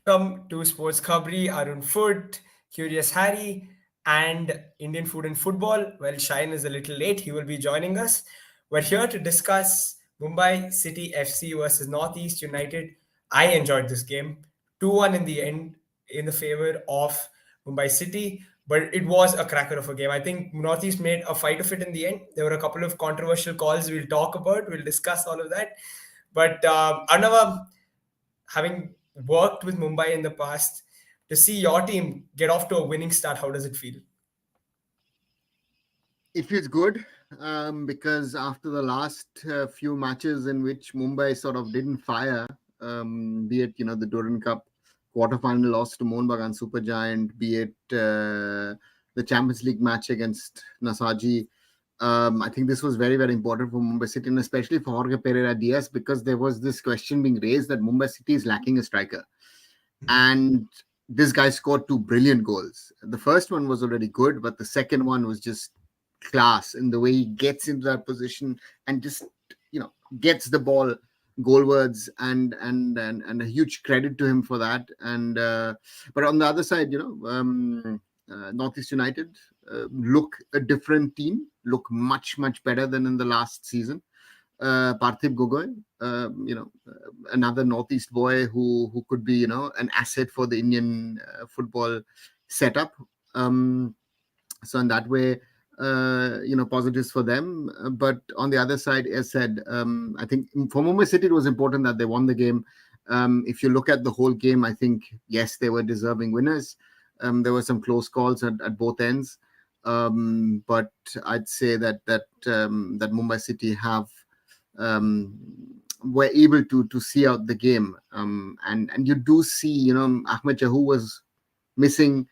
Welcome to SportsKhabri, Arun Foot, Curious Harry, and Indian Food and Football. Well, Shine is a little late. He will be joining us. We're here to discuss Mumbai City FC versus Northeast United. I enjoyed this game. 2-1 in the end in the favor of Mumbai City, but it was a cracker of a game. I think Northeast made a fight of it in the end. There were a couple of controversial calls we'll talk about. We'll discuss all of that. But Arnava, having worked with Mumbai in the past, to see your team get off to a winning start, how does it feel? It feels good because after the last few matches in which Mumbai sort of didn't fire, be it the Duran Cup quarterfinal loss to Mohun Bagan Supergiant, be it the Champions League match against Nasaji. I think this was very, very important for Mumbai City, and especially for Jorge Pereira Diaz, because there was this question being raised that Mumbai City is lacking a striker. And this guy scored two brilliant goals. The first one was already good, but the second one was just class in the way he gets into that position and just gets the ball goalwards, and a huge credit to him for that. And but on the other side, Northeast United look a different team, look much better than in the last season. Parthiv Gogoi, another Northeast boy who could be an asset for the Indian football setup. So in that way, positives for them. But on the other side, as said, I think for Mumbai City it was important that they won the game. If you look at the whole game, I think yes, they were deserving winners. There were some close calls at both ends, but I'd say that Mumbai City have were able to see out the game, and you do see Ahmed Chahu was missing.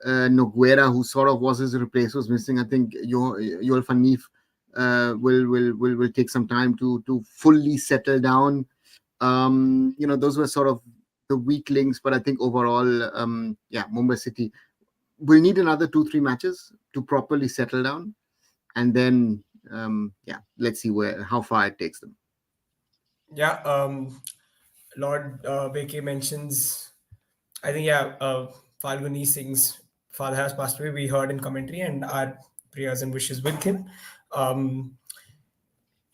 Noguera, who sort of was his replace, was missing. I think Joel van Neef will take some time to fully settle down. Those were sort of the weak links, but I think overall, Mumbai City will need another 2-3 matches to properly settle down, and then let's see how far it takes them. Yeah, Lord Beke mentions, I think, Falguni Singh's father has passed away. We heard in commentary, and our prayers and wishes with him.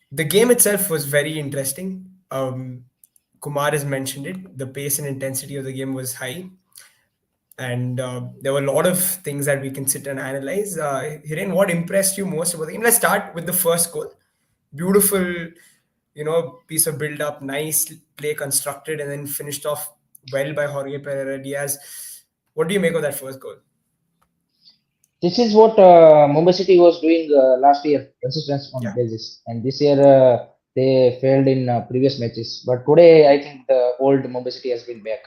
The game itself was very interesting. Kumar has mentioned it. The pace and intensity of the game was high, and there were a lot of things that we can sit and analyze. Hiren, what impressed you most about the game? Let's start with the first goal. Beautiful, piece of build up, nice play constructed, and then finished off well by Jorge Pereira Diaz. What do you make of that first goal? This is what Mumbai City was doing last year, consistent on Yeah. basis, and this year they failed in previous matches. But today, I think the old Mumbai City has been back.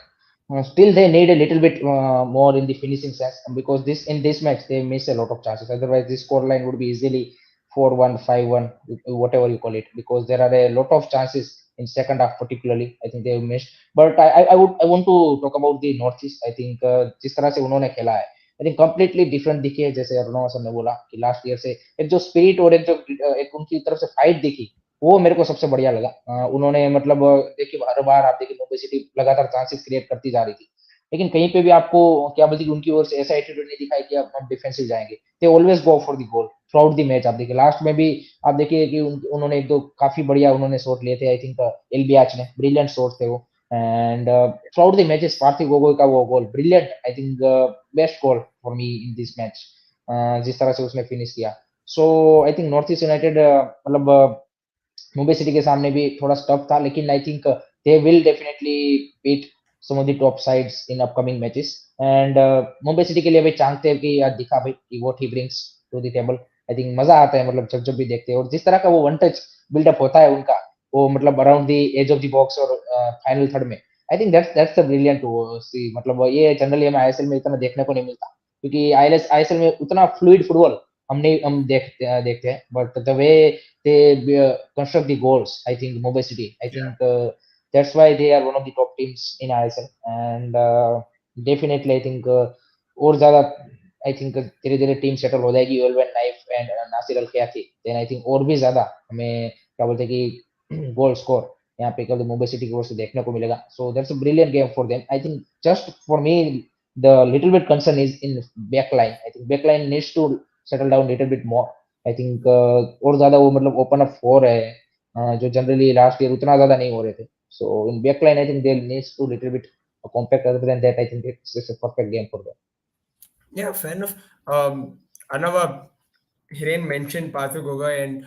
Still, they need a little bit more in the finishing sense because in this match they miss a lot of chances. Otherwise, this scoreline would be easily 4-1, 5-1, whatever you call it, because there are a lot of chances in second half, particularly. I think they missed. But I want to talk about the Northeast. I think जिस तरह से उन्होंने खेला है, I think completely different दिखी है। जैसे Arnav sir ने बोला कि लास्ट ईयर से एक जो स्पिरिट और एक उनकी तरफ से फाइट दिखी, वो मेरे को सबसे बढ़िया लगा। उन्होंने मतलब देखिए हर बार आप देखिए मुंबई सिटी लगातार चांसेस क्रिएट करती जा रही थी, लेकिन कहीं पे भी आपको क्या बोलती कि उनकी ओर से ऐसा एटीट्यूड नहीं दिखाई कि अब हम डिफेंसिव जाएंगे। They always go for the goal through out the match. आप देखिए लास्ट में भी आप देखिए कि उन्होंने एक दो काफी बढ़िया उन्होंने शॉट लिए थे। आई थिंक एलबीएच ने ब्रिलियंट शॉट थे वो। And throughout the matches, Parthiv Gogoi का वो गोल brilliant, I think best goal for me in this match, जिस तरह से उसने फिनिश किया। So I think north east United मतलब मुंबई सिटी के सामने भी थोड़ा टफ था, लेकिन आई think they will definitely beat some of the top sides in upcoming matches. And Mumbai city के लिए भी चाहते हैं कि आज दिखा भाई कि what he brings to the table. I think मजा आता है मतलब जब भी देखते हैं, और जिस तरह का वो वन टच बिल्डअप होता है उनका, वो मतलब around the edge of the box और फाइनल थर्ड में, I think that's the brilliant to see. मतलब ये जनरली हमें आईएसएल में इतना देखने को नहीं मिलता, क्योंकि आईएसएल में उतना फ्लूइड फुटबॉल हम देखते हैं, but the way they construct the goals, I think Mumbai City, I think that's why they are one of the top teams in ISL. And definitely I think और ज्यादा आई think धीरे धीरे team settle हो जाएगी ओलवेन नाइफ and Nasser El Khayati, then I think और भी ज्यादा हमें क्या बोलते हैं कि गोल स्कोर यहाँ पे कल मुंबई सिटी की ओर से देखने को मिलेगा. So that's a brilliant game for them. I think just for me the little bit concern is in backline. I think backline needs to settle down little bit more. I think और ज्यादा वो मतलब open up हो रहे हैं जो generally last year उतना ज्यादा नहीं हो रहे थे. So in backline I think they needs to little bit compact. Other than that I think it's a perfect game for them. Yeah, fair enough. Another Hiren mentioned Parthu Goga, and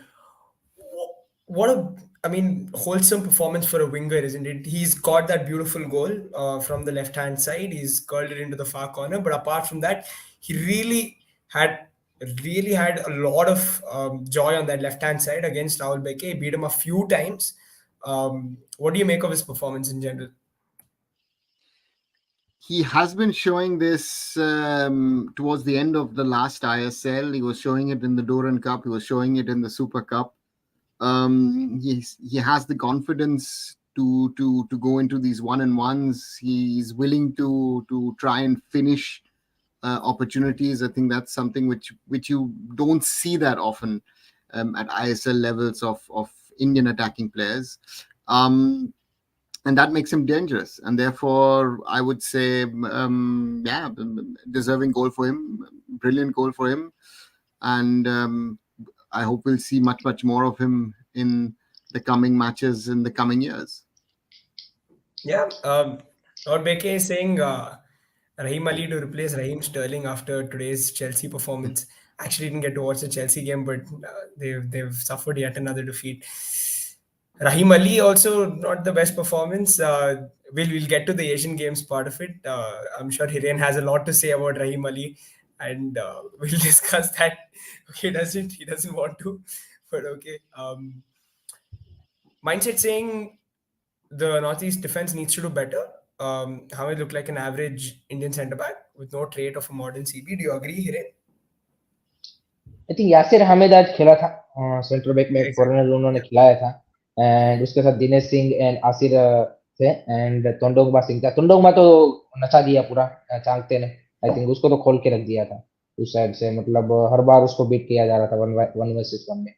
what a, I mean, wholesome performance for a winger, isn't it? He's got that beautiful goal from the left hand side. He's curled it into the far corner. But apart from that, he had really had a lot of joy on that left hand side against Raul Beke. He beat him a few times. What do you make of his performance in general? He has been showing this towards the end of the last ISL. He was showing it in the Doran Cup. He was showing it in the Super Cup. He has the confidence to go into these 1-on-1s. He's willing to try and finish opportunities. I think that's something which you don't see that often at ISL levels of Indian attacking players. And that makes him dangerous. And therefore, I would say, deserving goal for him, brilliant goal for him. And I hope we'll see much more of him in the coming matches in the coming years. Yeah, Lord Beke is saying Raheem Ali to replace Raheem Sterling after today's Chelsea performance. Actually, didn't get to watch the Chelsea game, but they've suffered yet another defeat. Raheem Ali also not the best performance. We'll get to the Asian Games part of it. I'm sure Hiren has a lot to say about Raheem Ali, and we'll discuss that. Okay, he doesn't want to, but okay. Mindset saying the Northeast defense needs to do better. How it look like an average Indian centre back with no trait of a modern CB. Do you agree, Hiren? I think Yasir Hamid आज खेला था centre back में, एक Exactly. Foreigner उन्होंने खिलाया था. And उसके साथ दिनेश सिंह एंड आसिर थे. एंड तोंडोंगबा सिंह था. तोंडोंगबा तो नचा दिया पूरा चांगते ने. आई थिंक उसको तो खोल के रख दिया था उस साइड से. मतलब हर बार उसको बीट किया जा रहा था 1 वर्सेस 1 में.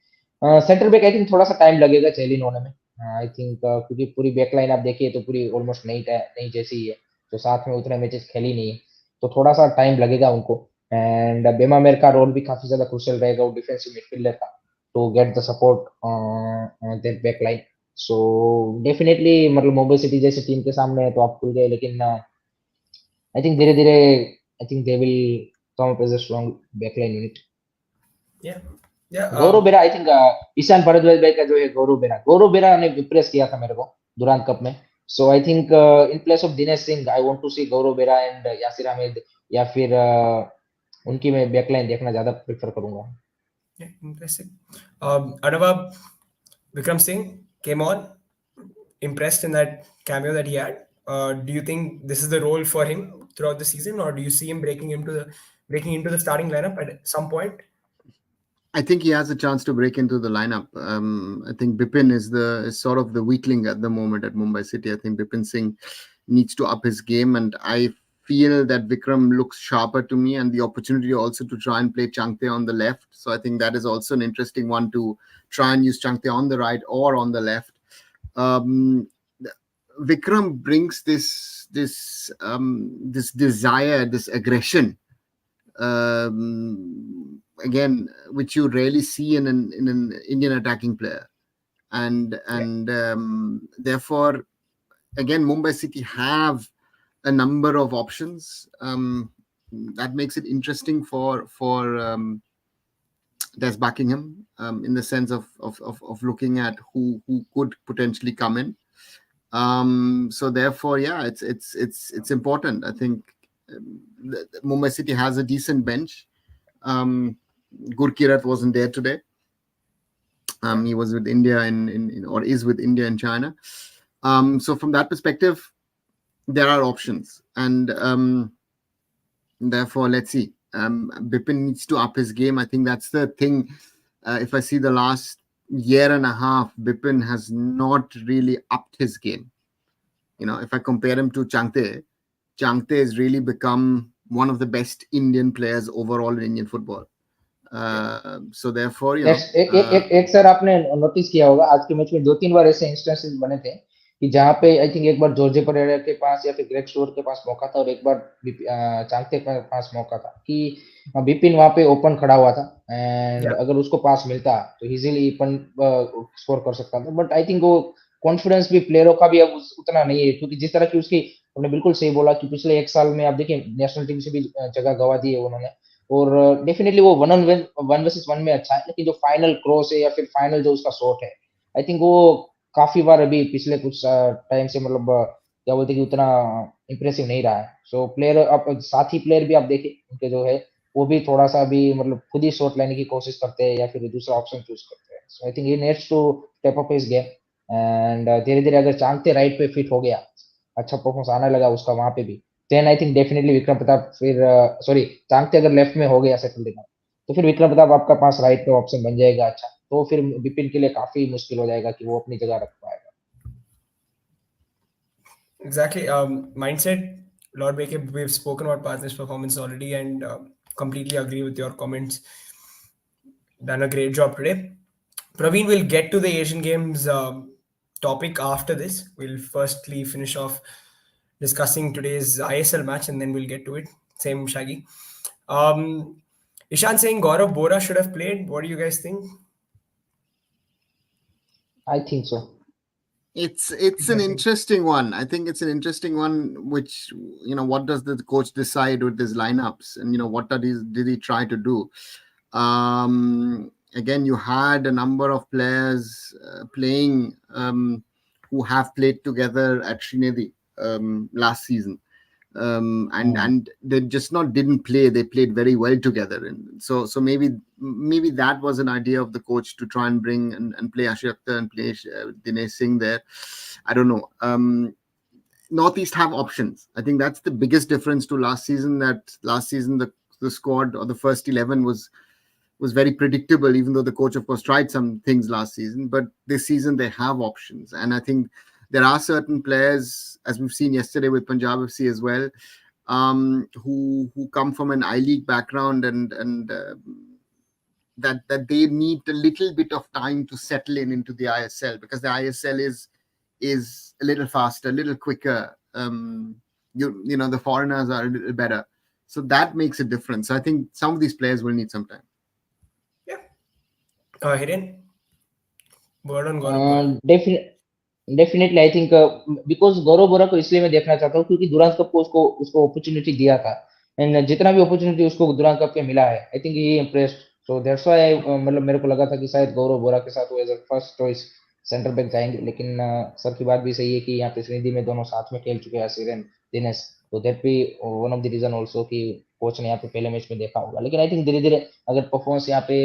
सेंटर बैक आई थिंक थोड़ा सा टाइम लगेगा चेलिन होने में. आई थिंक क्योंकि पूरी बैक लाइन आप देखिए तो पूरी ऑलमोस्ट नई जैसी ही है. तो साथ में उतने मैचेस खेली नहीं है, तो थोड़ा सा टाइम लगेगा उनको. एंड बेमा मेर का रोल भी काफी ज्यादा क्रूशियल रहेगा, वो डिफेंसिव मिडफील्डर का, to get the support that back line. So definitely मतलब मुंबई सिटी जैसी टीम के सामने तो आप खुल गए, लेकिन आई थिंक धीरे धीरे I think they will come up as a strong back line unit. Gaurav Bera I think Ishan Bhardwaj भाई का जो है गौरव बेरा ने इम्प्रेस किया था मेरे को दुरान कप में. So I think in place of Dinesh Singh I want to see Gaurav Bera and Yasir Ahmad, या फिर उनकी मैं बैकलाइन देखना ज्यादा प्रेफर करूंगा. Yeah, impressive. Anubhav, Vikram Singh came on, impressed in that cameo that he had. Do you think this is the role for him throughout the season, or do you see him breaking into the starting lineup at some point? I think he has a chance to break into the lineup. I think Bipin is sort of the weakling at the moment at Mumbai City. I think Bipin Singh needs to up his game, and I feel that Vikram looks sharper to me, and the opportunity also to try and play Changte on the left. So I think that is also an interesting one, to try and use Changte on the right or on the left. Vikram brings this desire, this aggression, again, which you rarely see in an Indian attacking player, and therefore, again, Mumbai City have a number of options. That makes it interesting for Des Buckingham, in the sense of looking at who could potentially come in. So therefore, yeah, it's important. I think Mumbai City has a decent bench. Gurkirat wasn't there today. He was with India or is with India in China. So from that perspective, there are options, and therefore, let's see. Bipin needs to up his game. I think that's the thing. If I see the last year and a half, Bipin has not really upped his game. If I compare him to Changte has really become one of the best Indian players overall in Indian football. So therefore, एक sir आपने notice किया होगा आज के match में 2-3 बार ऐसे instances बने थे कि जहाँ पे आई थिंक एक बार जॉर्जे परेरा के पास या फिर ग्रेग स्टोर के पास मौका था और एक बार चांगते के पास मौका था कि बिपिन वहाँ पे ओपन खड़ा हुआ था एंड Yeah. अगर उसको पास मिलता तो इजीली अपन स्कोर कर सकता था, बट आई थिंक वो कॉन्फिडेंस भी प्लेयरों का भी अब उतना नहीं है, क्योंकि जिस तरह की उसकी, आपने बिल्कुल सही बोला कि पिछले एक साल में आप देखिए नेशनल टीम से भी जगह गवा दी है उन्होंने, और डेफिनेटली वो वन वर्सेस वन में अच्छा है, लेकिन जो फाइनल क्रॉस है या फिर फाइनल जो उसका शॉट है, आई थिंक वो काफी बार अभी पिछले कुछ टाइम से मतलब क्या बोलते हैं कि उतना इंप्रेसिव नहीं रहा है। सो प्लेयर अब साथी प्लेयर भी आप देखें उनके जो है वो भी थोड़ा सा भी मतलब खुद ही शॉट लेने की कोशिश करते हैं या फिर दूसरा ऑप्शन चूज करते हैं। So I think he needs to step up his game and धीरे धीरे अगर चांगते राइट पे फिट हो गया, अच्छा परफॉर्मेंस आने लगा उसका वहां पे भी, then I think definitely Vikram Pratap फिर सॉरी चांगते अगर लेफ्ट में हो गया सेटल देना, तो फिर विक्रम प्रताप आपका पास राइट पे ऑप्शन बन जाएगा अच्छा, तो फिर विपिन के लिए काफी मुश्किल हो जाएगा कि वो अपनी जगह रख पाएगा। Exactly. Mindset, Lord Baker, we've spoken about Partner's performance already and completely agree with your comments. Done a great job today. Praveen will get to the Asian Games topic after this. We'll firstly finish off discussing today's ISL match and then we'll get to it. Same Shaggy. Ishan saying Gaurav Bora should have played. What do you guys think? I think so. It's an interesting one. I think it's an interesting one. Which, what does the coach decide with his lineups, and what did he try to do? Again, you had a number of players playing who have played together at Srinidhi last season. And they just not didn't play. They played very well together, and so maybe that was an idea of the coach to try and bring and play Ashik Akhtar and play Dinesh Singh there. I don't know. Northeast have options. I think that's the biggest difference to last season. That last season the squad or the first 11 was very predictable, even though the coach of course tried some things last season. But this season they have options, and I think there are certain players, as we've seen yesterday with Punjab FC as well, who come from an I-League background and that they need a little bit of time to settle into the ISL, because the ISL is a little faster, a little quicker. The foreigners are a little better, so that makes a difference. So I think some of these players will need some time. Yeah. Hiren, word on Gaurav Bora. Definitely I think because Gaurav Bora को इसलिए मैं देखना चाहता हूँ क्योंकि दुरान cup को उसको अपॉर्चुनिटी दिया था, एंड जितना भी अपॉर्चुनिटी उसको दुरान कप के मिला है आई think he impressed. So that's why मतलब मेरे को लगा था कि शायद गौरव बोरा के साथ वो as a first choice centre back जाएंगे, लेकिन सर की बात भी सही है कि यहाँ पे श्रीनिधि में दोनों साथ में खेल चुके हैं सिरन दिनेश, तो दैट भी one of the reason also कि कोच ने यहाँ पे पहले मैच में देखा होगा। लेकिन आई थिंक धीरे धीरे अगर परफॉर्मेंस यहाँ पे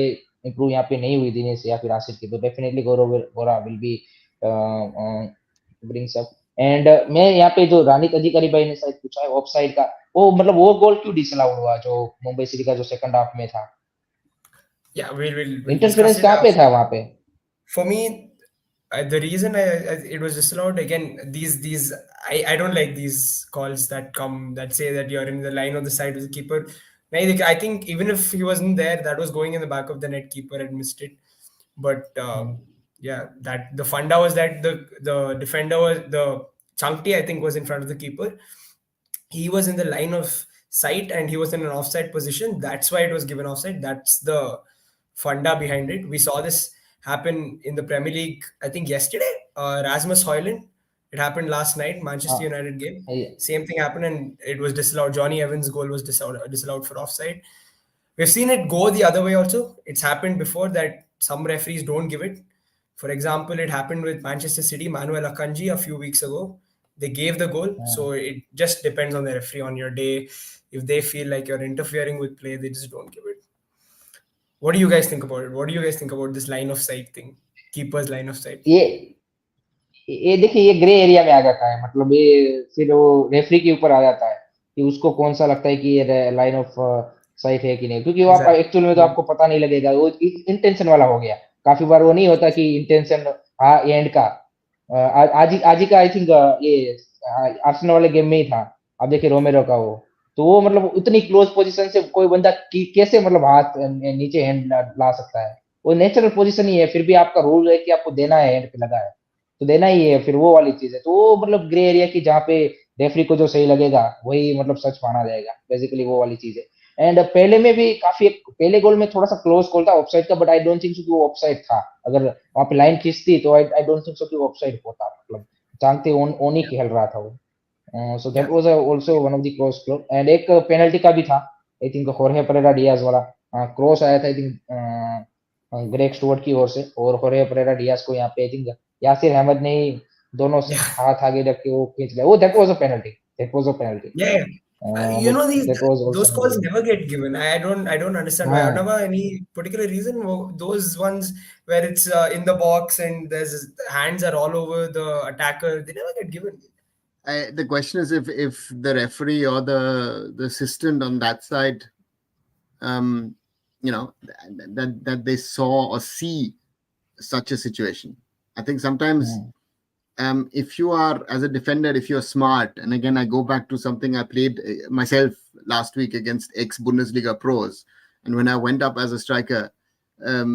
इंप्रूव यहाँ पे नहीं हुई दिनेश या फिर आसिफ की, तो definitely Gaurav Bora will be brings up. And मैं यहाँ पे जो रानित अधिकारी भाई ने शायद पूछा है ऑफ साइड का, वो मतलब वो गोल क्यों डिसअलाउड हुआ जो मुंबई सिटी का जो सेकंड हाफ में था? Yeah, we'll discuss interference it. कहाँ पे था वहां पे? For me, the reason it was disallowed again, these I don't like these calls that come that say that you're in the line of the side of the keeper. I think even if he wasn't there, that was going in the back of the net. Keeper had missed it, but yeah, that the funda was that the defender was the Changti, I think, was in front of the keeper. He was in the line of sight and he was in an offside position. That's why it was given offside. That's the funda behind it. We saw this happen in the Premier League, I think yesterday. Rasmus Højlund. It happened last night, Manchester United game. Same thing happened and it was disallowed. Johnny Evans' goal was disallowed for offside. We've seen it go the other way also. It's happened before that some referees don't give it. For example, it happened with Manchester City, Manuel Akanji a few weeks ago. They gave the goal. So it just depends on the referee on your day. If they feel like you're interfering with play, they just don't give it. What do you guys think about it? What do you guys think about this line of sight thing? Keeper's line of sight? ये देखिए ये grey area में आ जाता है, मतलब ये फिर वो रेफरी के ऊपर आ जाता है कि उसको कौन सा लगता है कि ये लाइन ऑफ साइट है कि नहीं, क्योंकि वो आप एक्चुअल में तो आपको पता नहीं लगेगा, वो इंटेंशन वाला हो गया। काफी बार वो नहीं होता कि इंटेंशन एंड का आज ही का आई थिंक ये आर्सेनल वाले गेम में ही था, आप देखिए रोमेरो का वो, तो वो मतलब उतनी क्लोज पोजीशन से कोई बंदा कैसे मतलब हाथ नीचे हैंड ला सकता है, वो नेचुरल पोजीशन ही है, फिर भी आपका रूल है कि आपको देना है हैंड पे लगा है, तो देना ही है, फिर वो वाली चीज है। तो वो मतलब ग्रे एरिया की, जहाँ पे रेफरी को जो सही लगेगा वही मतलब सच माना जाएगा, बेसिकली वो वाली चीज है। एंड पहले में भी काफी, पहले गोल में थोड़ा सा क्लोज कॉल था ऑफसाइड का, but I don't think so कि वो ऑफसाइड था। अगर वहां पे लाइन खींचती तो आई डोंट थिंक सो कि वो ऑफसाइड होता, मतलब जानते ओन ओन ही खेल रहा था वो। So that Yeah. was also one of the close call, and एक पेनल्टी का भी था, आई थिंक होर्हे परेरा डियाज वाला क्रॉस आया था, आई थिंक ग्रेग स्टुअर्ट की ओर से, और होर्हे परेरा डियाज को यहाँ पे आई थिंक यासिर अहमद ने ही दोनों Yeah. हाथ आगे रख के वो खींच लिया। वो that was a penalty, that was a penalty. Yeah. These that was those also calls never get given. I don't understand why. हाँ Never any particular reason. Those ones where it's in the box and there's hands are all over the attacker, they never get given. The question is if the referee or the assistant on that side, um, that they saw or see such a situation. I think sometimes, if you are as a defender, if you're smart, and again I go back to something I played myself last week against ex-Bundesliga pros, and when I went up as a striker, um,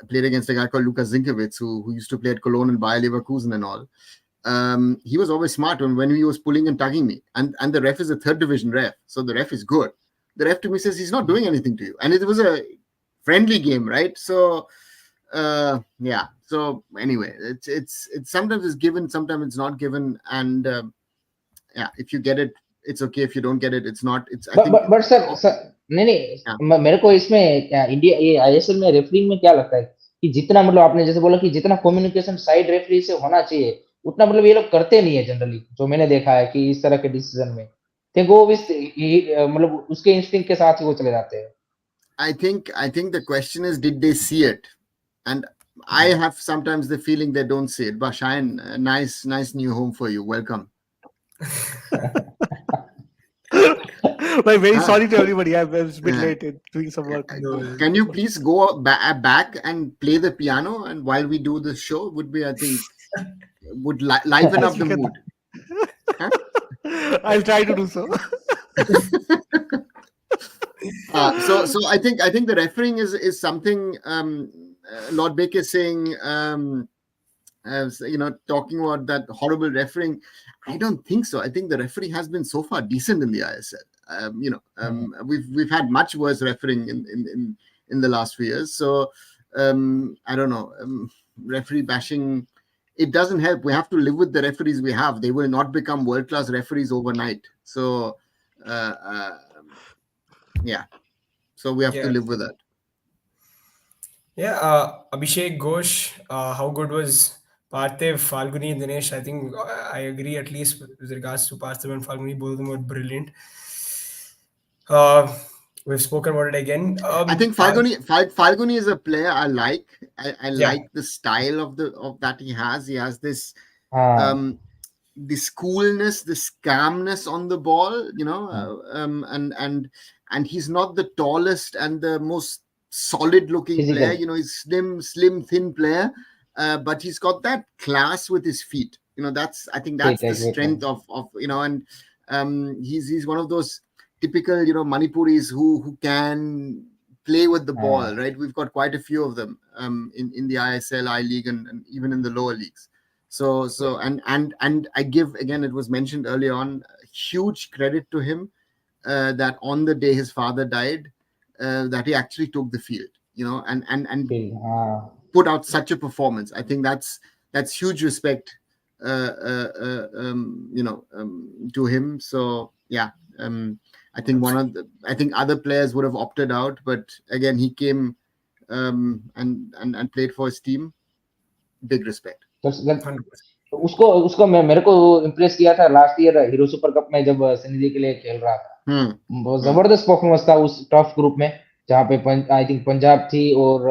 I played against a guy called Lukas Zinkewitz, who used to play at Cologne and Bayer Leverkusen and all. He was always smart when he was pulling and tugging me, and the ref is a third division ref, so the ref is good. The ref to me says he's not doing anything to you, and it was a friendly game, right? So yeah. So anyway, it's sometimes it's given, sometimes it's not given, and yeah, if you get it, it's okay. If you don't get it, it's not. It's I think. But sir नहीं नहीं, Yeah. मेरे को इसमें India ये ISL में referring में क्या लगता है कि जितना मतलब आपने जैसे बोला कि जितना कम्युनिकेशन साइड रेफरी से होना चाहिए, उतना मतलब ये लोग करते नहीं है जनरली, जो मैंने देखा है कि इस तरह के डिसीजन में थे वो मतलब उसके इंस्टिंक्ट के साथ ही वो चले जाते हैं। I think the question is, did they see it? And I have sometimes the feeling they don't see it. Bashayan, nice new home for you. Welcome. Like, very Ah. sorry to everybody. I was a bit Yeah. late in doing some work. Can you please go back and play the piano? And while we do the show, would be, I think, would liven up Yes, the we can. mood. Huh? I'll try to do so. So I think the refereeing is something. Lord Baker is saying, talking about that horrible refereeing. I don't think so. I think the referee has been so far decent in the ISL. We've had much worse refereeing in the last few years. So I don't know. Referee bashing, it doesn't help. We have to live with the referees we have. They will not become world-class referees overnight. So yeah. So we have to Yeah. live with that. Yeah, Abhishek Ghosh, how good was Parthiv, Falguni, Dinesh? I think I agree, at least with regards to Parthiv and Falguni, both of them were brilliant. Uh, we've spoken about it again. I think Falguni is a player I like. I Yeah, like the style of that he has. He has this हाँ this coolness, this calmness on the ball, and he's not the tallest and the most solid looking player. Physical, He's slim, thin player, but he's got that class with his feet. I think that's ठीक है the exactly. strength of and he's one of those typical Manipuris who can play with the ball, हाँ right? We've got quite a few of them in the ISL, I League, and even in the lower leagues. So and I give, again, it was mentioned earlier on, huge credit to him, that on the day his father died, that he actually took the field, and feel, हाँ put out such a performance. I think that's huge respect, to him. So yeah, I think I think other players would have opted out, but again, he came and played for his team. Big respect. तो 100%. उसको उसको मेरे को impress किया था last year hero super cup में जब सिंधी के लिए खेल रहा था। बहुत जबरदस्त परफॉर्मेंस था उस टफ ग्रुप में, जहाँ पे आई थिंक पंजाब थी और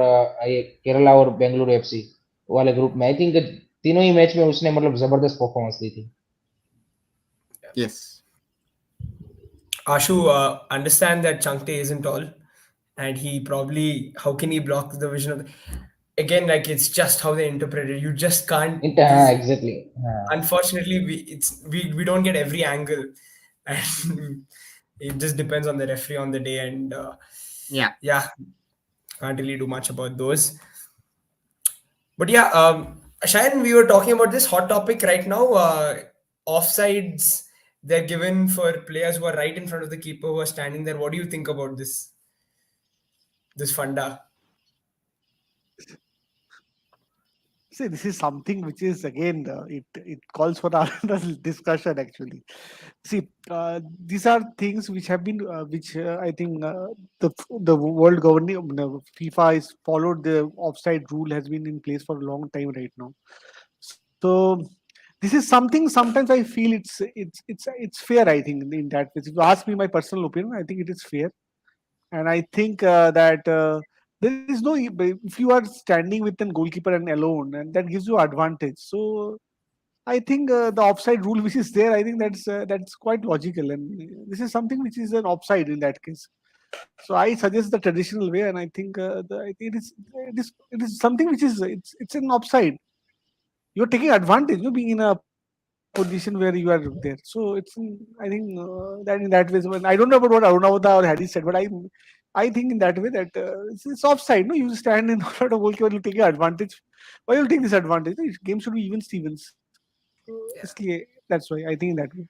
ये केरला और बेंगलुरु एफसी वाले ग्रुप में। आई थिंक तीनों ही मैच में उसने मतलब जबरदस्त परफॉर्मेंस दी थी। Yes. Ashu, understand that Changte isn't tall, and he probably, how can he block the vision of again, like it's just how they interpret it. You just can't. हाँ These, exactly, हाँ unfortunately, we don't get every angle, and it just depends on the referee on the day, and Yeah. can't really do much about those. But yeah, Shayan, we were talking about this hot topic right now. Offsides they're given for players who are right in front of the keeper who are standing there. What do you think about this funda? See, this is something which is again it calls for another discussion actually. See, these are things which have been which I think the world governing FIFA is followed. The offside rule has been in place for a long time right now. So this is something. Sometimes I feel it's fair. I think in that way. If you ask me my personal opinion, I think it is fair, and I think that there is no if you are standing with an goalkeeper and alone, and that gives you advantage. So I think the offside rule which is there, I think that's quite logical, and this is something which is an offside in that case. So I suggest the traditional way, and I think I think it is something which is it's an offside. You're taking advantage, being in a position where you are there. So I think that in that way. I don't know about what Arunavada or Harry said, but I think in that way that it's offside. No, you stand in front of goalkeeper, you take advantage. Why you take this advantage? The game should be even Stevens. So Yeah. that's why I think in that way.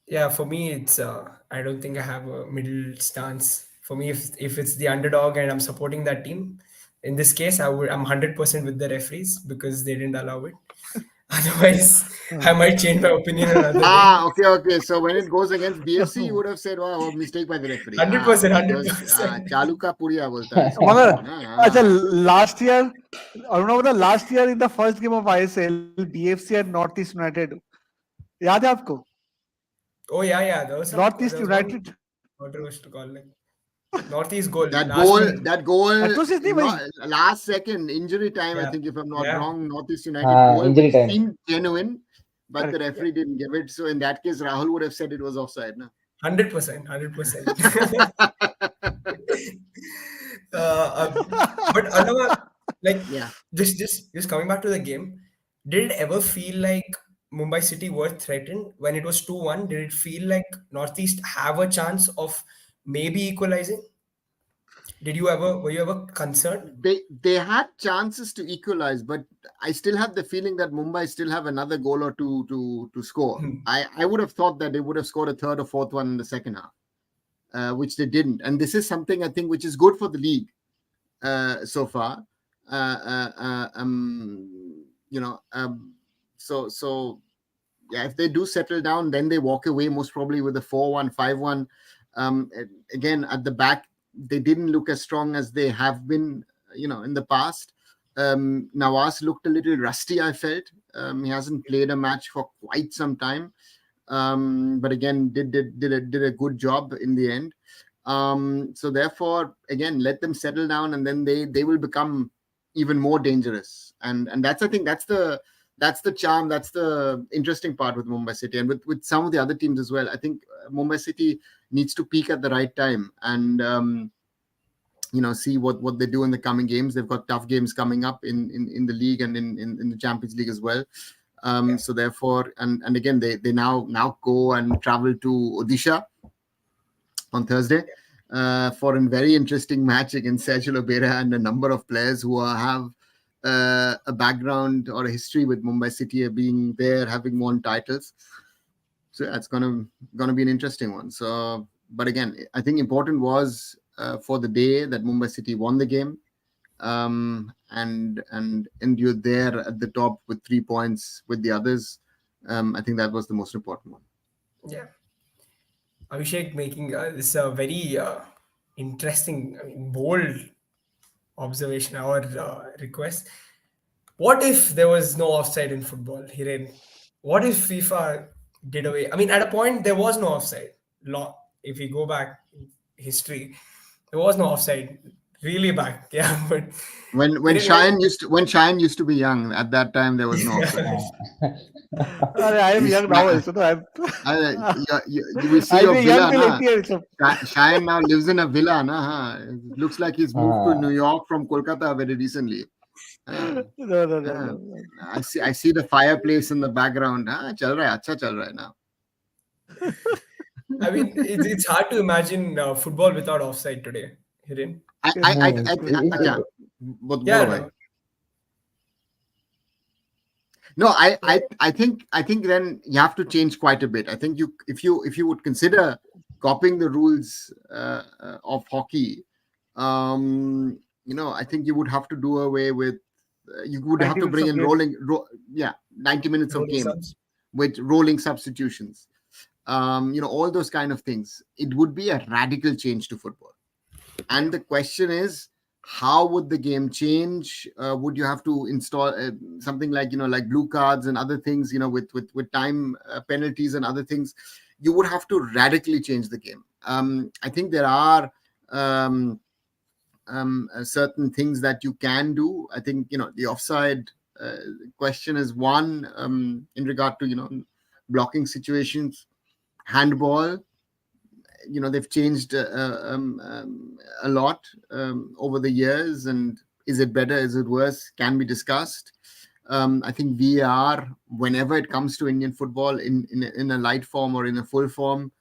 Yeah, for me, it's I don't think I have a middle stance. For me, if it's the underdog and I'm supporting that team, in this case, I'm 100% with the referees because they didn't allow it. Otherwise, I might change my opinion another day. Okay. So when it goes against BFC, you would have said, "Wow, mistake by the referee." 100%, Okay. Because 100%. चालू का पुड़िया बोलता है इसको Mother, ना. अच्छा, last year, Arunavada, last year in the first game of ISL, BFC and Northeast United. याद है आपको? Oh yeah. There was Northeast one. United. What was to call like Northeast goal That last goal, minute. that goal, Atrocious नहीं भाई. last second injury time. I Yeah, think if I'm not yeah, wrong, Northeast United goal, Injury which time. seemed genuine, but the Correct. referee didn't give it. So in that case, Rahul would have said it was offside. No? 100%, 100%. But Arnava, like Yeah. just coming back to the game, did it ever feel like Mumbai City were threatened when it was 2-1? Did it feel like Northeast have a chance of maybe equalizing? Were you ever concerned? They had chances to equalize, but I still have the feeling that Mumbai still have another goal or two to score. Hmm. I would have thought that they would have scored a third or fourth one in the second half, which they didn't. And this is something I think which is good for the league so far. Uh, uh, uh, um, you know, so yeah, if they do settle down, then they walk away most probably with a 4-1, 5-1. Again, at the back, they didn't look as strong as they have been, in the past. Nawaz looked a little rusty, I felt. He hasn't played a match for quite some time. But again, did a good job in the end. So therefore, again, let them settle down, and then they will become even more dangerous. And that's, I think that's the charm. That's the interesting part with Mumbai City and with some of the other teams as well. I think Mumbai City needs to peak at the right time and see what they do in the coming games. They've got tough games coming up in the league and in the Champions League as well. So therefore, and again, they now go and travel to Odisha on Thursday for a very interesting match against Sergio Lobera and a number of players who have a background or a history with Mumbai City, being there, having won titles. So yeah, it's gonna be an interesting one. So, but again, I think important was for the day that Mumbai City won the game and endured there at the top with 3 points with the others. I think that was the most important one. Yeah. Abhishek making this a very interesting, bold observation or request. What if there was no offside in football, Hiren? What if FIFA did away? I mean, at a point there was no offside. Law, if we go back in history, there was no offside. Really back, yeah. But When Hiren, Cheyenne used to be young, at that time there was no offside. I am young now also. No, We see I'll your be young villa, till na. 80 years. So. Cheyenne now lives in a villa, na. It looks like he's moved to New York from Kolkata very recently. No. I see the fireplace in the background. Chal raha hai, acha chal raha hai now. I mean, it's hard to imagine football without offside today, Hiren. I No, अच्छा, Yeah, bolo bhai. no. No, I think then you have to change quite a bit. I think if you would consider copying the rules of hockey, I think you would have to do away with. You would have 90 to minutes bring of in game. 90 minutes of Rolling game subs. with rolling substitutions. All those kind of things. It would be a radical change to football. Yeah. And the question is, how would the game change? Would you have to install something like like blue cards and other things, with time penalties and other things? You would have to radically change the game. I think there are certain things that you can do. I think the offside question is one, in regard to blocking situations. Handball, they've changed a lot over the years, and is it better, is it worse, can be discussed. I think VAR, whenever it comes to Indian football, in a light form or in a full form,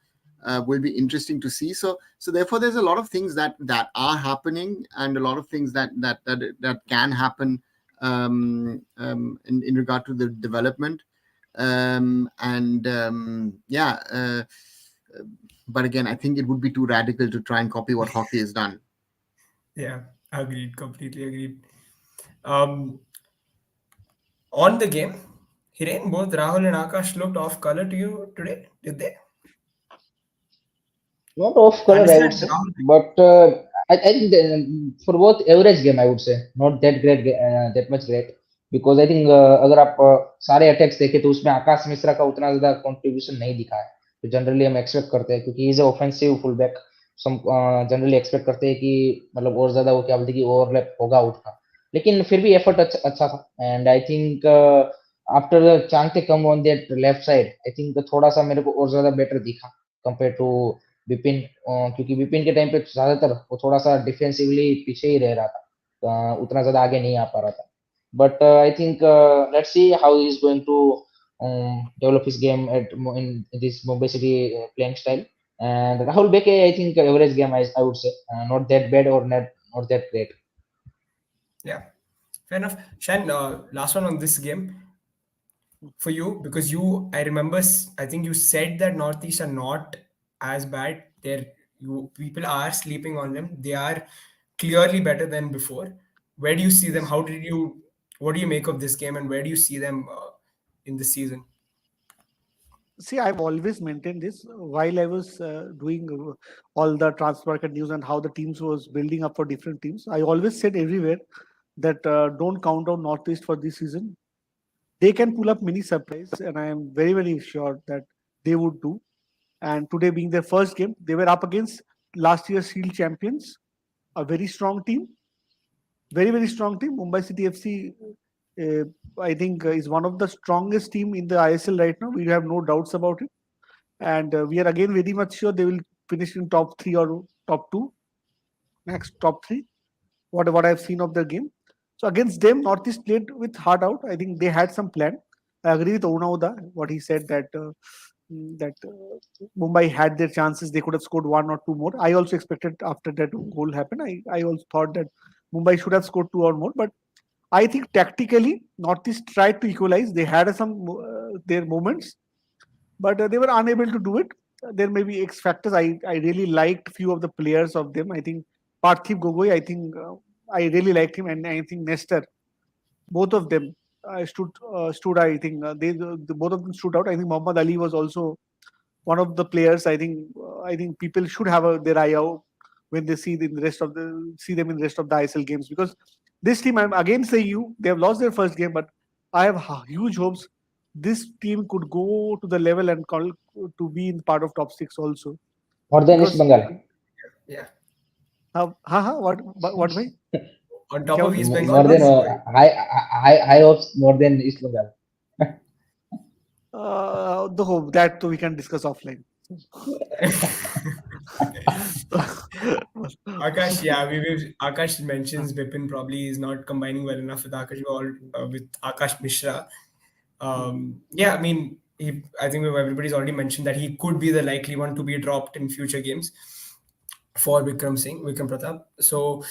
will be interesting to see. So therefore there's a lot of things that are happening, and a lot of things that can happen in regard to the development. And yeah But again, I think it would be too radical to try and copy what hockey has done. Yeah, agreed. Completely agreed. Um, on the game, Hiren, both Rahul and Akash looked off color to you today, did they? Not off I color, I would understand say, Rahul. but I think for both average game, I would say not that great, that much great. Because I think अगर आप सारे attacks देखें तो उसमें आकाश मिश्रा का उतना ज्यादा contribution नहीं दिखा है, तो जनरली हम एक्सपेक्ट करते हैं क्योंकि is a offensive full back. हम जनरली एक्सपेक्ट करते हैं कि मतलब और ज्यादा वो क्या बोलते हैं कि ओवरलैप होगा उठा, लेकिन फिर भी एफर्ट अच्छा था। And I think after Chhangte come on that left side, I think थोड़ा सा मेरे को और ज्यादा बेटर दिखा कंपेयर टू विपिन। क्योंकि विपिन के टाइम पे ज्यादातर वो थोड़ा सा डिफेंसिवली पीछे ही रह रहा था, उतना ज्यादा आगे नहीं आ पा रहा था। But I think let's see how he is going to develop his game in this Mumbai City playing style. And Rahul Beke, I think average game, I would say, not that bad or not that great. Yeah, fair enough. Shan, last one on this game for you, because I remember, I think you said that Northeast are not as bad. People are sleeping on them. They are clearly better than before. Where do you see them? What do you make of this game, and where do you see them in this season? See, I've always maintained this while I was doing all the transfer market news and how the teams was building up for different teams. I always said everywhere that don't count out Northeast for this season. They can pull up many surprise, and I am very, very sure that they would do. And today being their first game, they were up against last year's Shield champions, a very strong team, very, very strong team. Mumbai City FC, uh, I think, is one of the strongest team in the ISL right now. We have no doubts about it, and we are again very much sure they will finish in top three or top two, max top three. What I've seen of the game. So against them, Northeast played with hard out. I think they had some plan. I agree with Onauda, what he said that Mumbai had their chances. They could have scored one or two more. I also expected after that goal happened. I also thought that Mumbai should have scored two or more. But I think tactically, Northeast tried to equalize. They had some their moments, but they were unable to do it. There may be X factors. I really liked few of the players of them. I think Parthiv Gogoi, I think I really liked him, and I think Nestor, both of them stood. I think both of them stood out. I think Muhammad Ali was also one of the players. I think people should have their eye out when they see them in the rest of the ISL games, because this team, I'm again saying you, they have lost their first game, but I have huge hopes this team could go to the level and call to be in part of top six also, More than East because Bengal. Yeah, what bhai? on top क्या of बोल- East More Bengal, than what are you going? high hopes more than East Bengal. the hope that we can discuss offline. Akash, yeah, Akash mentions Bipin probably is not combining well enough with with Akash Mishra. Yeah, I mean, I think everybody's already mentioned that he could be the likely one to be dropped in future games for Vikram Pratap. So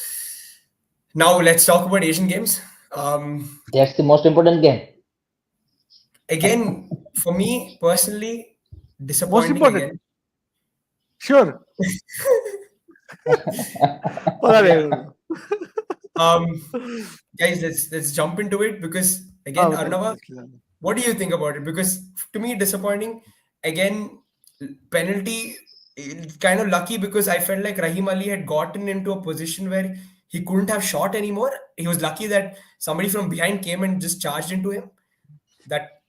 now let's talk about Asian games. That's the most important game. again, for me personally, Most disappointing important. again. Sure. Pardon. Um, guys, let's jump into it because again, Okay, Arnava, okay. what do you think about it? Because to me, disappointing again. Penalty, kind of lucky because I felt like Rahim Ali had gotten into a position where he couldn't have shot anymore. He was lucky that somebody from behind came and just charged into him. That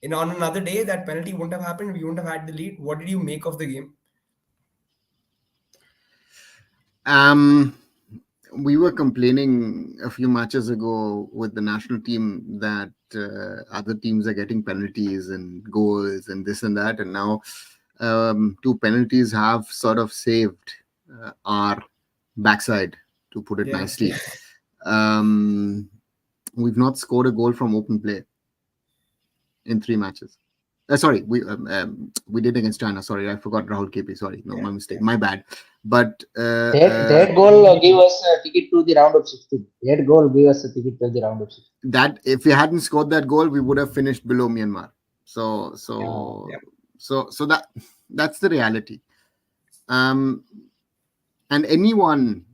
on another day, that penalty wouldn't have happened. We wouldn't have had the lead. What did you make of the game? Um, we were complaining a few matches ago with the national team that other teams are getting penalties and goals and this and that, and now two penalties have sort of saved our backside, to put it Yeah, nicely. Um, we've not scored a goal from open play in 3 matches. Sorry, we did against China. Sorry, I forgot Rahul KP. Sorry, no, yeah, my mistake, yeah. my bad. But That goal gave us a ticket to the round of 16. That goal gave us a ticket to the round of 16. that if we hadn't scored that goal, we would have finished below Myanmar. So Uh, so so that's the reality. Um, and anyone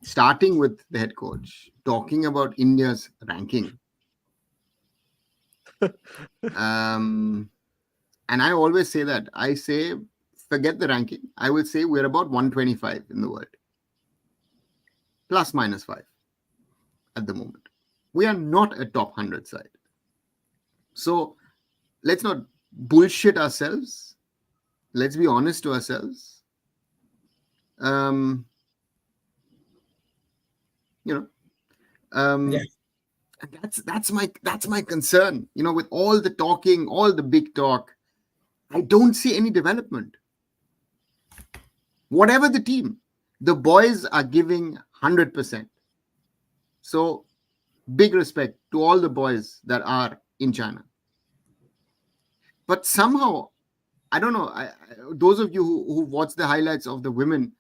starting with the head coach talking about India's ranking. And I always say that. I say, forget the ranking. I will say we're about 125 in the world. Plus minus 5 at the moment. We are not a top 100 side. So let's not bullshit ourselves. Let's be honest to ourselves. Um, you know, Yeah. and that's my concern. You know, with all the talking, all the big talk, I don't see any development. Whatever the team, the boys are giving 100%. So big respect to all the boys that are in China. But somehow, I don't know, those of you who watched the highlights of the women,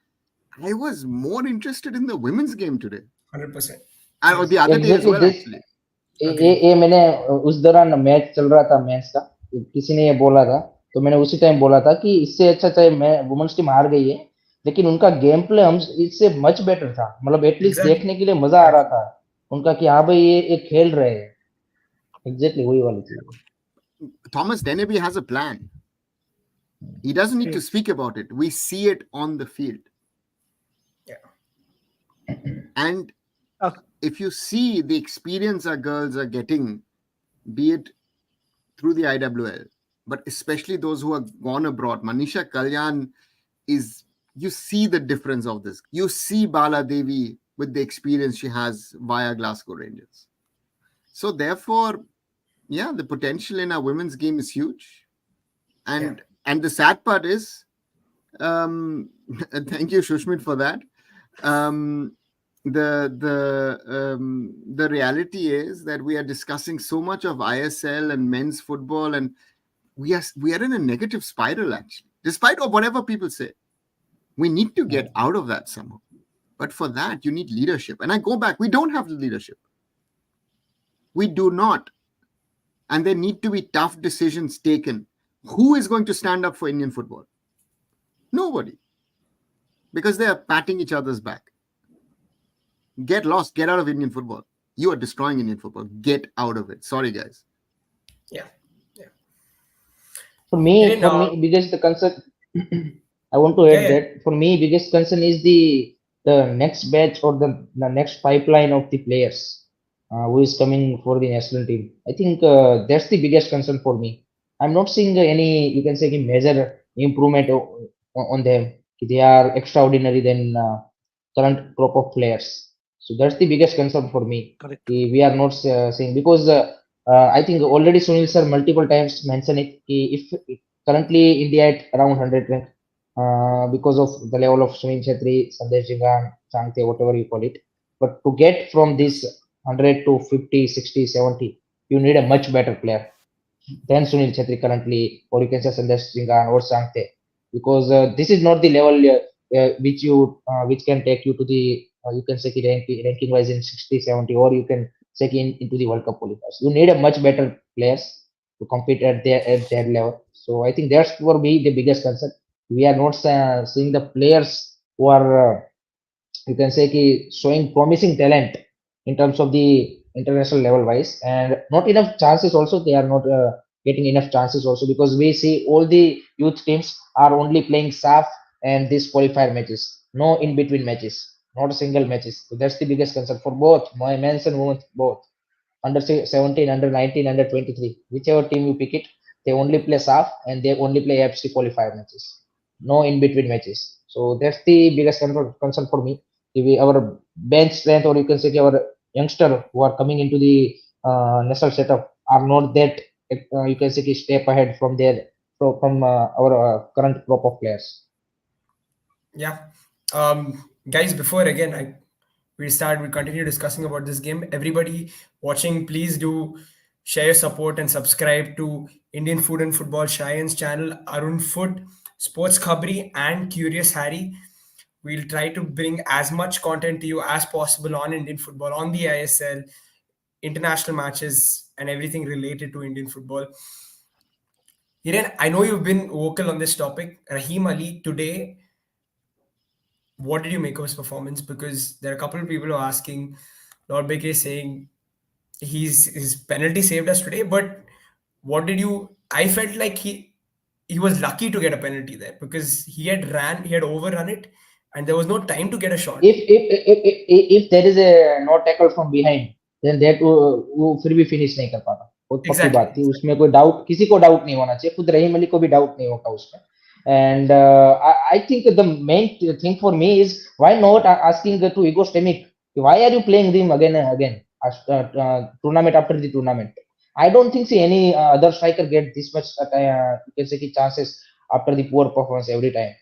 I was more interested in the women's game today. 100%. Or the other day as exactly well, this. actually. ये मैंने उस दौरान match चल रहा था match का, किसी ने ये बोला था, तो मैंने उसी टाइम बोला था कि इससे अच्छा चाहे मैं वुमेन्स टीम हार गई है, लेकिन उनका गेम प्ले हम इससे मच बेटर था. मतलब एटलीस्ट Exactly. देखने के लिए मजा आ रहा था उनका कि हाँ भाई ये खेल रहे हैं. एग्जैक्टली वही वाली चीज. Thomas Deneby has a plan. He doesn't need to speak about it. We see it on the field. Yeah. And if you see the experience our girls are getting, be it through the IWL, but especially those who have gone abroad, Manisha Kalyan is, you see the difference of this. You see Bala Devi with the experience she has via Glasgow Rangers. So therefore, yeah, the potential in our women's game is huge. And the sad part is, thank you, Shushmit, for that. The reality is that we are discussing so much of ISL and men's football, and we are in a negative spiral, actually, despite of whatever people say. We need to get out of that somehow. But for that, you need leadership. And I go back, we don't have the leadership. We do not. And there need to be tough decisions taken. Who is going to stand up for Indian football? Nobody. Because they are patting each other's back. Get lost. Get out of Indian football. You are destroying Indian football. Get out of it. Sorry, guys. Yeah. For me, biggest concern, I want to add that for me, biggest concern is the next batch or the next pipeline of the players who is coming for the national team. I think that's the biggest concern for me. I'm not seeing any, you can say, major improvement on them. They are extraordinary than current crop of players. So that's the biggest concern for me. Correct. We are not seeing, because I think already Sunil sir multiple times mentioned it. If currently India at around 100 rank, because of the level of Sunil Chhetri, Sandesh Jingan, Changte, whatever you call it. But to get from this 100 to 50, 60, 70, you need a much better player than Sunil Chhetri currently, or you can say Sandesh Jingan or Changte, because this is not the level which can take you to the you can say ranking wise in 60, 70, or you can check into the World Cup qualifiers. You need a much better players to compete at that level. So I think that's for me the biggest concern. We are not seeing the players who are you can say showing promising talent in terms of the international level wise, and not enough chances also. They are not getting enough chances also, because we see all the youth teams are only playing SAF and these qualifier matches, no in between matches, not a single matches. So that's the biggest concern for both my men's and women's both, under 17, under 19, under 23, whichever team you pick it, they only play SAF and they only play FC qualifier matches, no in between matches. So that's the biggest concern for me. Our bench strength, or you can say our youngster who are coming into the national setup, are not that you can say step ahead from their from our current crop of players. Yeah. Guys, before again we continue discussing about this game. Everybody watching, please do share your support and subscribe to Indian Food and Football Science channel, Arun Food, Sports Khabri, and Curious Harry. We'll try to bring as much content to you as possible on Indian football, on the ISL, international matches, and everything related to Indian football. Hiren, I know you've been vocal on this topic. Rahim Ali, today, what did you make of his performance? Because there are a couple of people who are asking, Lord Beke saying his penalty saved us today, but what did you? I felt like he was lucky to get a penalty there because he had overrun it, and there was no time to get a shot. If there is a no tackle from behind, then that वो फिर भी finish नहीं कर पाता, बहुत पक्की बात Exactly. थी उसमें, कोई डाउट किसी को डाउट नहीं होना चाहिए, खुद रहीम अली को भी डाउट नहीं होगा उसमें. And I think the main thing for me is, why not asking to Igor Stemic, why are you playing them again and again, tournament after the tournament? I don't think see any other striker get this much you can say chances after the poor performance every time.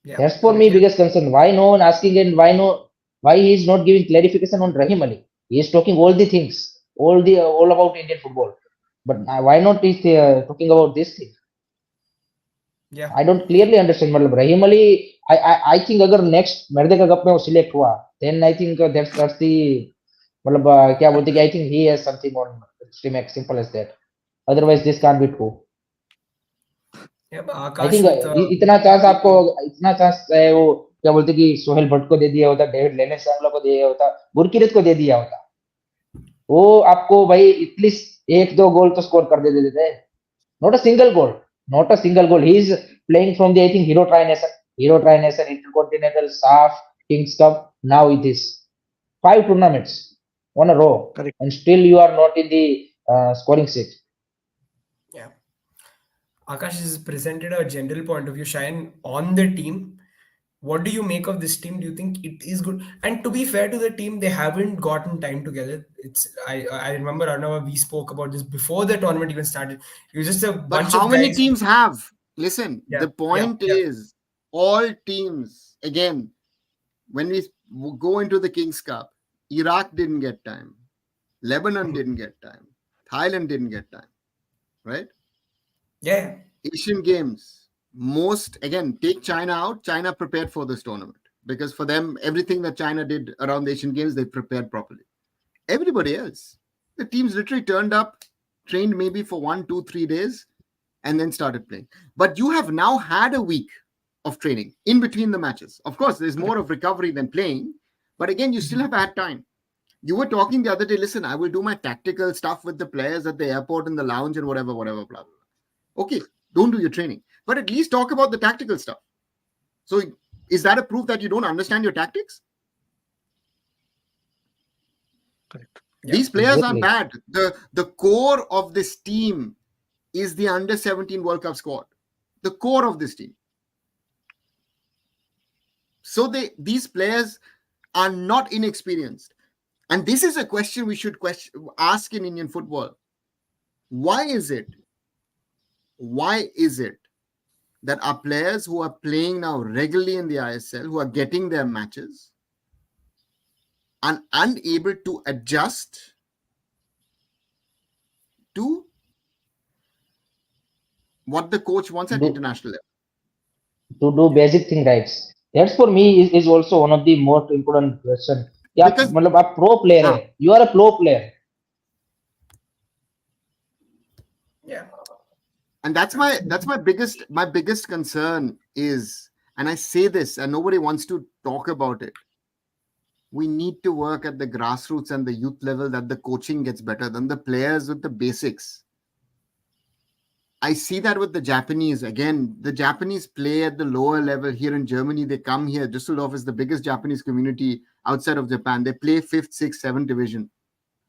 Yeah. That's for me biggest concern. Why no one asking, and why he is not giving clarification on Rahim Ali? He is talking all the things, all about Indian football. But why not is talking about this thing? Yeah. I don't clearly understand. मतलब Rahim Ali, I think अगर next मर्दे cup में वो select हुआ, then I think that's the मतलब क्या बोलते कि I think he has something on Stimac, simple as that. Otherwise this can't be true. Yeah, but I Akash think with इतना चांस है वो क्या बोलते कि सोहेल भट्ट को दे दिया होता, डेविड लेने सामला को दिया होता, गुरकीरत को दे दिया होता, वो आपको भाई एटलीस्ट एक दो गोल तो स्कोर कर दे देते थे. Not a single goal, not a single goal. He is playing from the I think Hero tri nation, intercontinental, SAFF, kings cup, now with this 5 tournaments on a row. Correct. And still you are not in the scoring seat. yeah. Akash has presented a general point of view, Shayan, on the team. What do you make of this team? Do you think it is good? And to be fair to the team, they haven't gotten time together. I remember Arnav, we spoke about this before the tournament even started. It was just a But bunch how of many guys. teams have? Listen, Yeah, the point yeah. is, all teams, again, when we go into the Kings Cup, Iraq didn't get time, Lebanon didn't get time, Thailand didn't get time, right? Yeah. Asian Games, again, take China out. China prepared for this tournament because for them, everything that China did around the Asian Games, they prepared properly. Everybody else, the teams literally turned up, trained maybe for 1, 2, 3 days, and then started playing. But you have now had a week of training in between the matches. Of course, there's more of recovery than playing, but again, you still have had time. You were talking the other day, listen, I will do my tactical stuff with the players at the airport, in the lounge, and whatever, blah, blah, blah. Okay, don't do your training, but at least talk about the tactical stuff. So is that a proof that you don't understand your tactics? Correct. These players Exactly. are bad. The core of this team is the under 17 World Cup squad. The core of this team. So these players are not inexperienced. And this is a question we should ask in Indian football. Why is it that our players who are playing now regularly in the ISL, who are getting their matches, are unable to adjust to what the coach wants at international level? To do basic thing right. That's for me is also one of the most important question. Because मतलब आप pro player है, you are a pro player. And that's my biggest concern is, and I say this and nobody wants to talk about it, we need to work at the grassroots and the youth level, that the coaching gets better, than the players with the basics. I see that with the Japanese. Again, the Japanese play at the lower level here in Germany. They come here. Düsseldorf is the biggest Japanese community outside of Japan. They play 5th, 6th, 7th division.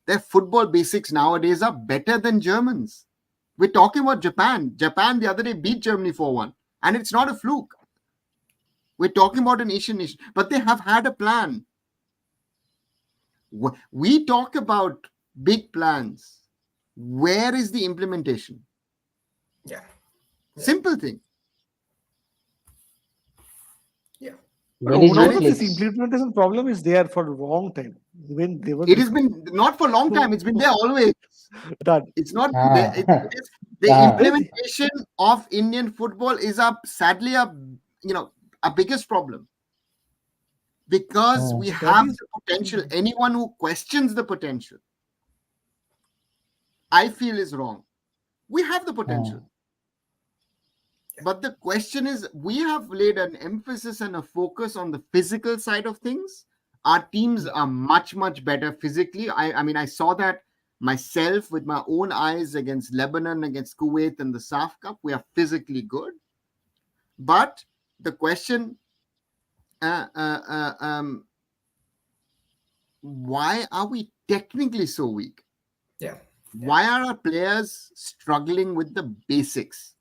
Their football basics nowadays are better than Germans. We're talking about Japan. Japan the other day beat Germany 4-1. And it's not a fluke. We're talking about an Asian nation. But they have had a plan. We talk about big plans. Where is the implementation? Yeah. Simple thing. Yeah. Where is Overall, this Netflix? implementation problem is there for a long time. When they were It has been not for a long time. It's been there always. done. It's not Ah. the Ah. implementation of Indian football is sadly a biggest problem, because Hmm. we That have is the potential. Anyone who questions the potential, I feel, is wrong. We have the potential. But the question is, we have laid an emphasis and a focus on the physical side of things. Our teams are much, much better physically. I mean, I saw that myself with my own eyes against Lebanon, against Kuwait in the SAF Cup. We are physically good. But the question, why are we technically so weak? Yeah. Why are our players struggling with the basics?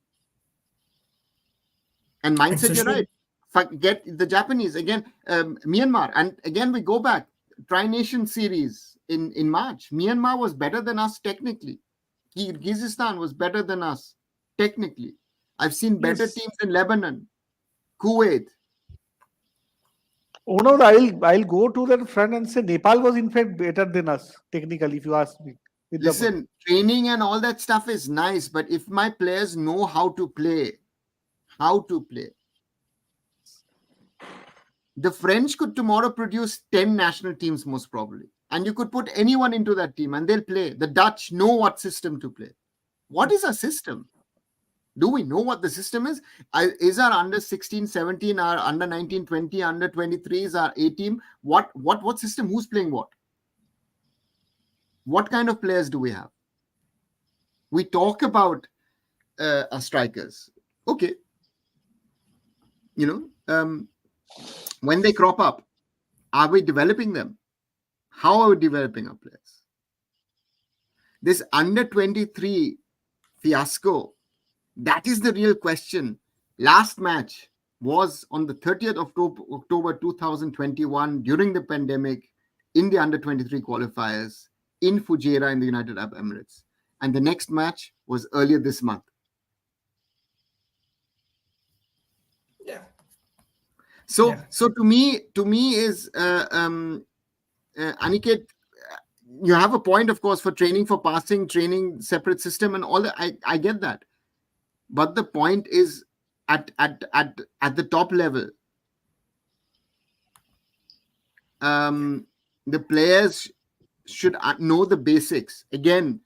And mindset, you're right. Forget the Japanese. Again, Myanmar. And again, we go back. Tri-Nation Series in March. Myanmar was better than us technically. Kyrgyzstan was better than us technically. I've seen better Yes. teams in Lebanon, Kuwait. Oh no, I'll go to that front and say Nepal was in fact better than us technically, if you ask me. With the ball. Listen, training and all that stuff is nice, but if my players know how to play, the French could tomorrow produce 10 national teams most probably. And you could put anyone into that team and they'll play. The Dutch know what system to play. What is a system? Do we know what the system is? Is our under 16, 17, our under 19, 20, under 23s, our A team? What system? Who's playing what? What kind of players do we have? We talk about our strikers. Okay. When they crop up, are we developing them? How are we developing our players? This under 23 fiasco, that is the real question. Last match was on the 30th of October 2021 during the pandemic in the under 23 qualifiers in Fujairah in the United Arab Emirates. And the next match was earlier this month. Yeah. So to me is Aniket, you have a point, of course, for training, for passing, training, separate system and all that. I get that. But the point is at the top level, the players should know the basics. Again,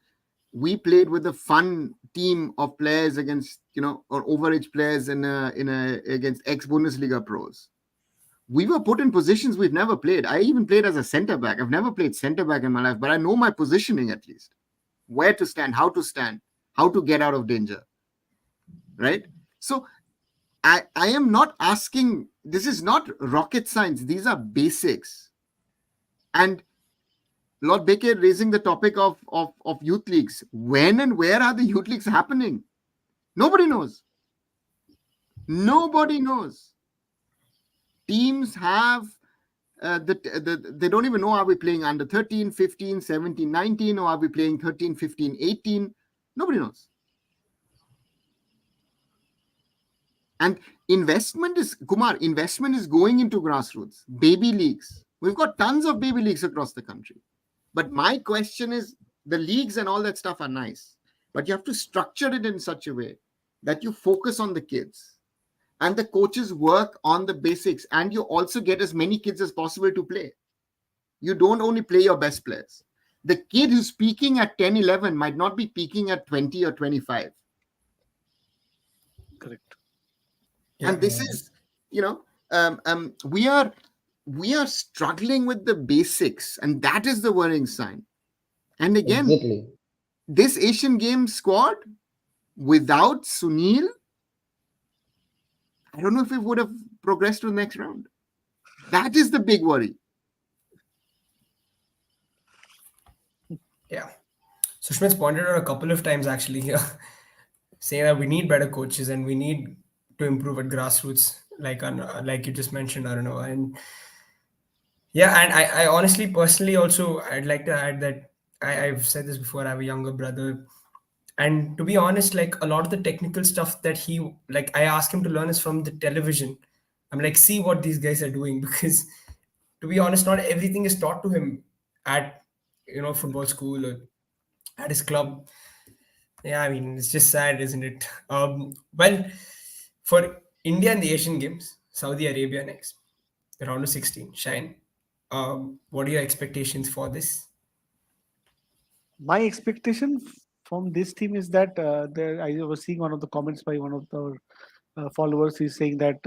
we played with a fun team of players against, or overage players against ex-Bundesliga pros. We were put in positions we've never played. I even played as a center back. I've never played center back in my life, but I know my positioning at least. Where to stand, how to get out of danger. Right? So I am not asking, this is not rocket science. These are basics. And Lord Baker raising the topic of youth leagues. When and where are the youth leagues happening? Nobody knows. Nobody knows. Teams have they don't even know, are we playing under 13, 15, 17, 19, or are we playing 13, 15, 18? Nobody knows. And investment is going into grassroots, baby leagues. We've got tons of baby leagues across the country. But my question is, the leagues and all that stuff are nice, but you have to structure it in such a way that you focus on the kids and the coaches work on the basics, and you also get as many kids as possible to play. You don't only play your best players. The kid who's peaking at 10, 11 might not be peaking at 20 or 25. Correct. Yeah. And this is, you know, we are struggling with the basics, and that is the worrying sign. And again, Exactly. this Asian Games squad without Sunil, I don't know if it would have progressed to the next round. That is the big worry. Yeah. Sushmit's pointed out a couple of times actually here, saying that we need better coaches and we need to improve at grassroots, like you just mentioned, I don't know. And yeah, and I honestly, personally, also, I'd like to add that I've said this before. I have a younger brother, and to be honest, like a lot of the technical stuff that I ask him to learn is from the television. I'm like, see what these guys are doing because, to be honest, not everything is taught to him at football school or at his club. Yeah, I mean, it's just sad, isn't it? Well, for India in the Asian Games, Saudi Arabia next, round of 16, Shine. What are your expectations for this? My expectation from this team is that I was seeing one of the comments by one of the followers is saying that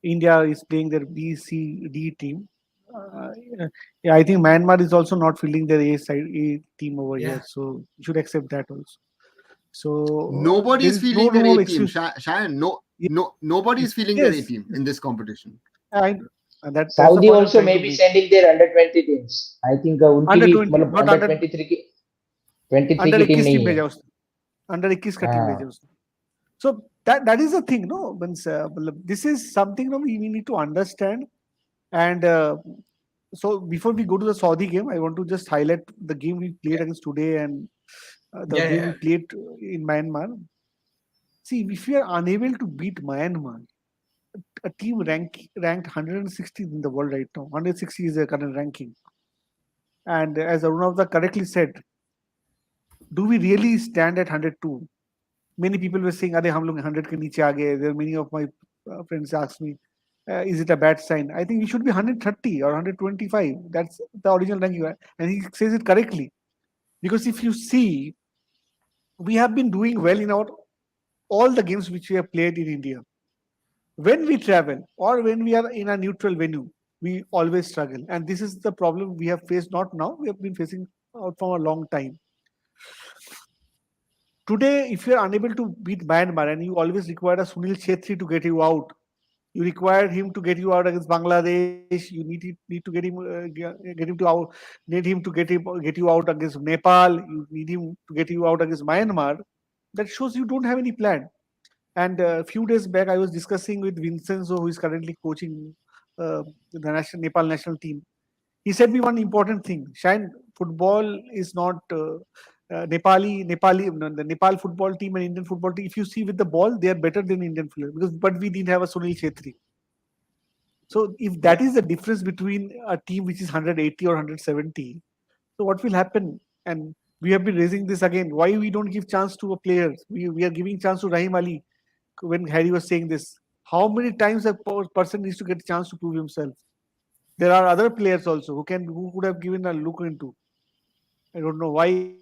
India is playing their B, C, D team. Yeah, yeah, I think Myanmar is also not fielding their A team over here, Yeah, so you should accept that also. So Nobody there is is no feeling their no A team. excuse. Shayan, Ye- nobody is feeling their A Yes, team in this competition. I, and that's the Saudi point I'm also trying may to be make. sending their under 20 teams. I think उनकी Under भी 20, मतलब not under under 23 की 23 under की team 21 नहीं team है. भेजा उसने, under 21 का टीम भेजा हाँ, उसने. So that is the thing, no? Means, this is something, no, we need to understand. And so before we go to the Saudi game, I want to just highlight the game we played against today and the yeah, game yeah, we played in Myanmar. See, if we are unable to beat Myanmar, a team ranked 160th in the world right now. 160 is the current ranking. And as Arunavda correctly said, do we really stand at 102? Many people were saying, "Are hum log 100 ke niche aa gaye." There many of my friends asked me, "Is it a bad sign?" I think we should be 130 or 125. That's the original ranking, and he says it correctly. Because if you see, we have been doing well in our all the games which we have played in India. When we travel or when we are in a neutral venue, we always struggle, and this is the problem we have faced. Not now, we have been facing out for a long time. Today, if you are unable to beat Myanmar and you always require a Sunil Chetri to get you out, you require him to get you out against Bangladesh. You need to get him get him to out, need him to get you out against Nepal. You need him to get you out against Myanmar. That shows you don't have any plan. And a few days back, I was discussing with Vincenzo, who is currently coaching the Nepal national team. He said me one important thing. Shine, football is not Nepali. No, the Nepal football team and Indian football team. If you see with the ball, they are better than Indian players but we didn't have a Sunil Chetri. So if that yeah, is the difference between a team which is 180 or 170, so what will happen? And we have been raising this again. Why we don't give chance to a player? We are giving chance to Rahim Ali when Harry was saying this. How many times a person needs to get a chance to prove himself? There are other players also who could have given a look into. I don't know why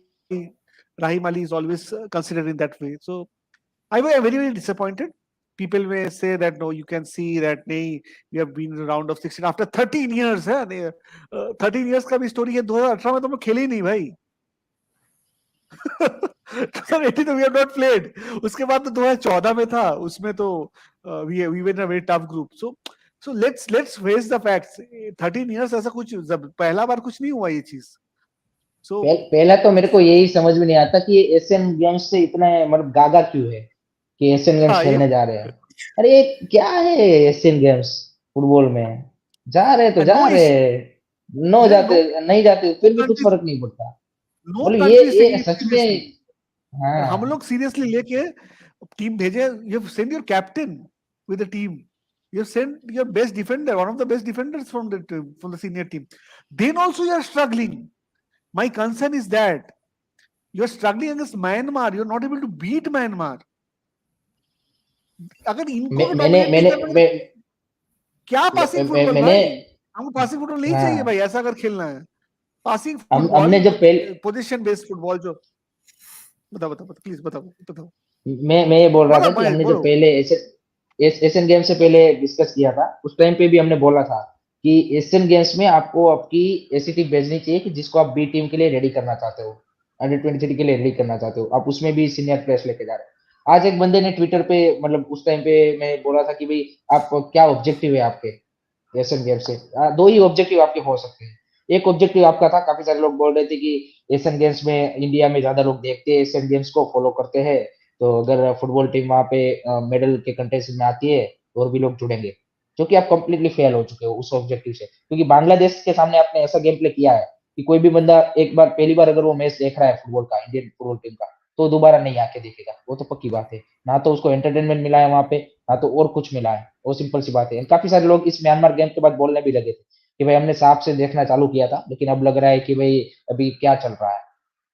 Rahim Ali is always considered in that way. So I was very, very disappointed. People may say that no, you can see that nahi, we have been in the round of 16 after 13 years. 13 years का भी story है 2018 में तो हम लोग खेले ही नहीं भाई. 2018 तो we have not played. उसके बाद तो 2014 में था. उसमें तो we were in a very tough group. So let's face the facts. 13 years ऐसा कुछ पहला बार कुछ नहीं हुआ ये चीज. So पहला तो मेरे को यही समझ में नहीं आता कि ये एशियन गेम्स से इतना मतलब गागा क्यों है कि एशियन गेम्स हाँ ये खेलने जा रहे हैं. अरे ये क्या है एशियन गेम्स फुटबॉल में? जा रहे तो जा no रहे, issue. नो Yeah, जाते नहीं जाते फिर भी कुछ countries, फर्क नहीं पड़ता. no बोलो country is taking ये it सच seriously. में. और हम हाँ, लोग सीरियसली लेके टीम भेजे. You have send your captain with the team. You have sent your best defender, one of the best defenders from the senior team. Then also you are struggling. My concern is that you are struggling against Myanmar. You are not able to beat Myanmar. अगर इनको भी मैंने dominate नहीं मैंने कर पाए क्या passing football मैंने भाई. हमको पासिंग फुटबॉल नहीं चाहिए हाँ, भाई. ऐसा अगर खेलना है पासिंग फुटबॉल, हमने जब पहले पोजीशन बेस्ड फुटबॉल जो. बताओ प्लीज बताओ. मैं ये बोल रहा था बोलो कि भाई हमने जो बोलो। पहले एशियन गेम से पहले डिस्कस किया था, उस टाइम पे भी हमने बोला था कि एशियन गेम्स में आपको आपकी ऐसी टीम भेजनी चाहिए कि जिसको आप बी टीम के लिए रेडी करना चाहते हो, अंडर 23 के लिए रेडी करना चाहते हो, आप उसमें भी सीनियर प्लेयर्स लेके जा रहे हो। आज एक बंदे ने ट्विटर पे, मतलब उस टाइम पे मैं बोला था कि भाई आप क्या ऑब्जेक्टिव है आपके एशियन गेम से। दो ही ऑब्जेक्टिव आपके हो सकते हैं। एक ऑब्जेक्टिव आपका था, काफी सारे लोग बोल रहे थे कि एशियन गेम्स में इंडिया में ज्यादा लोग देखते हैं, एशियन गेम्स को फॉलो करते हैं, तो अगर फुटबॉल टीम वहां पे मेडल के कंटेस्ट में आती है तो और भी लोग जुड़ेंगे। जो कि आप कंप्लीटली फेल हो चुके हो उस ऑब्जेक्टिव से, क्योंकि बांग्लादेश के सामने आपने ऐसा गेम प्ले किया है कि कोई भी बंदा एक बार, पहली बार अगर वो मैच देख रहा है फुटबॉल का, इंडियन फुटबॉल टीम का, तो दोबारा नहीं आके देखेगा, वो तो पक्की बात है। ना तो उसको एंटरटेनमेंट मिला है वहां पे, ना तो और कुछ मिला है, वो सिंपल सी बात है। काफी सारे लोग इस म्यांमार गेम के बाद बोलने भी लगे थे कि भाई हमने साफ से देखना चालू किया था, लेकिन अब लग रहा है कि भाई अभी क्या चल रहा है।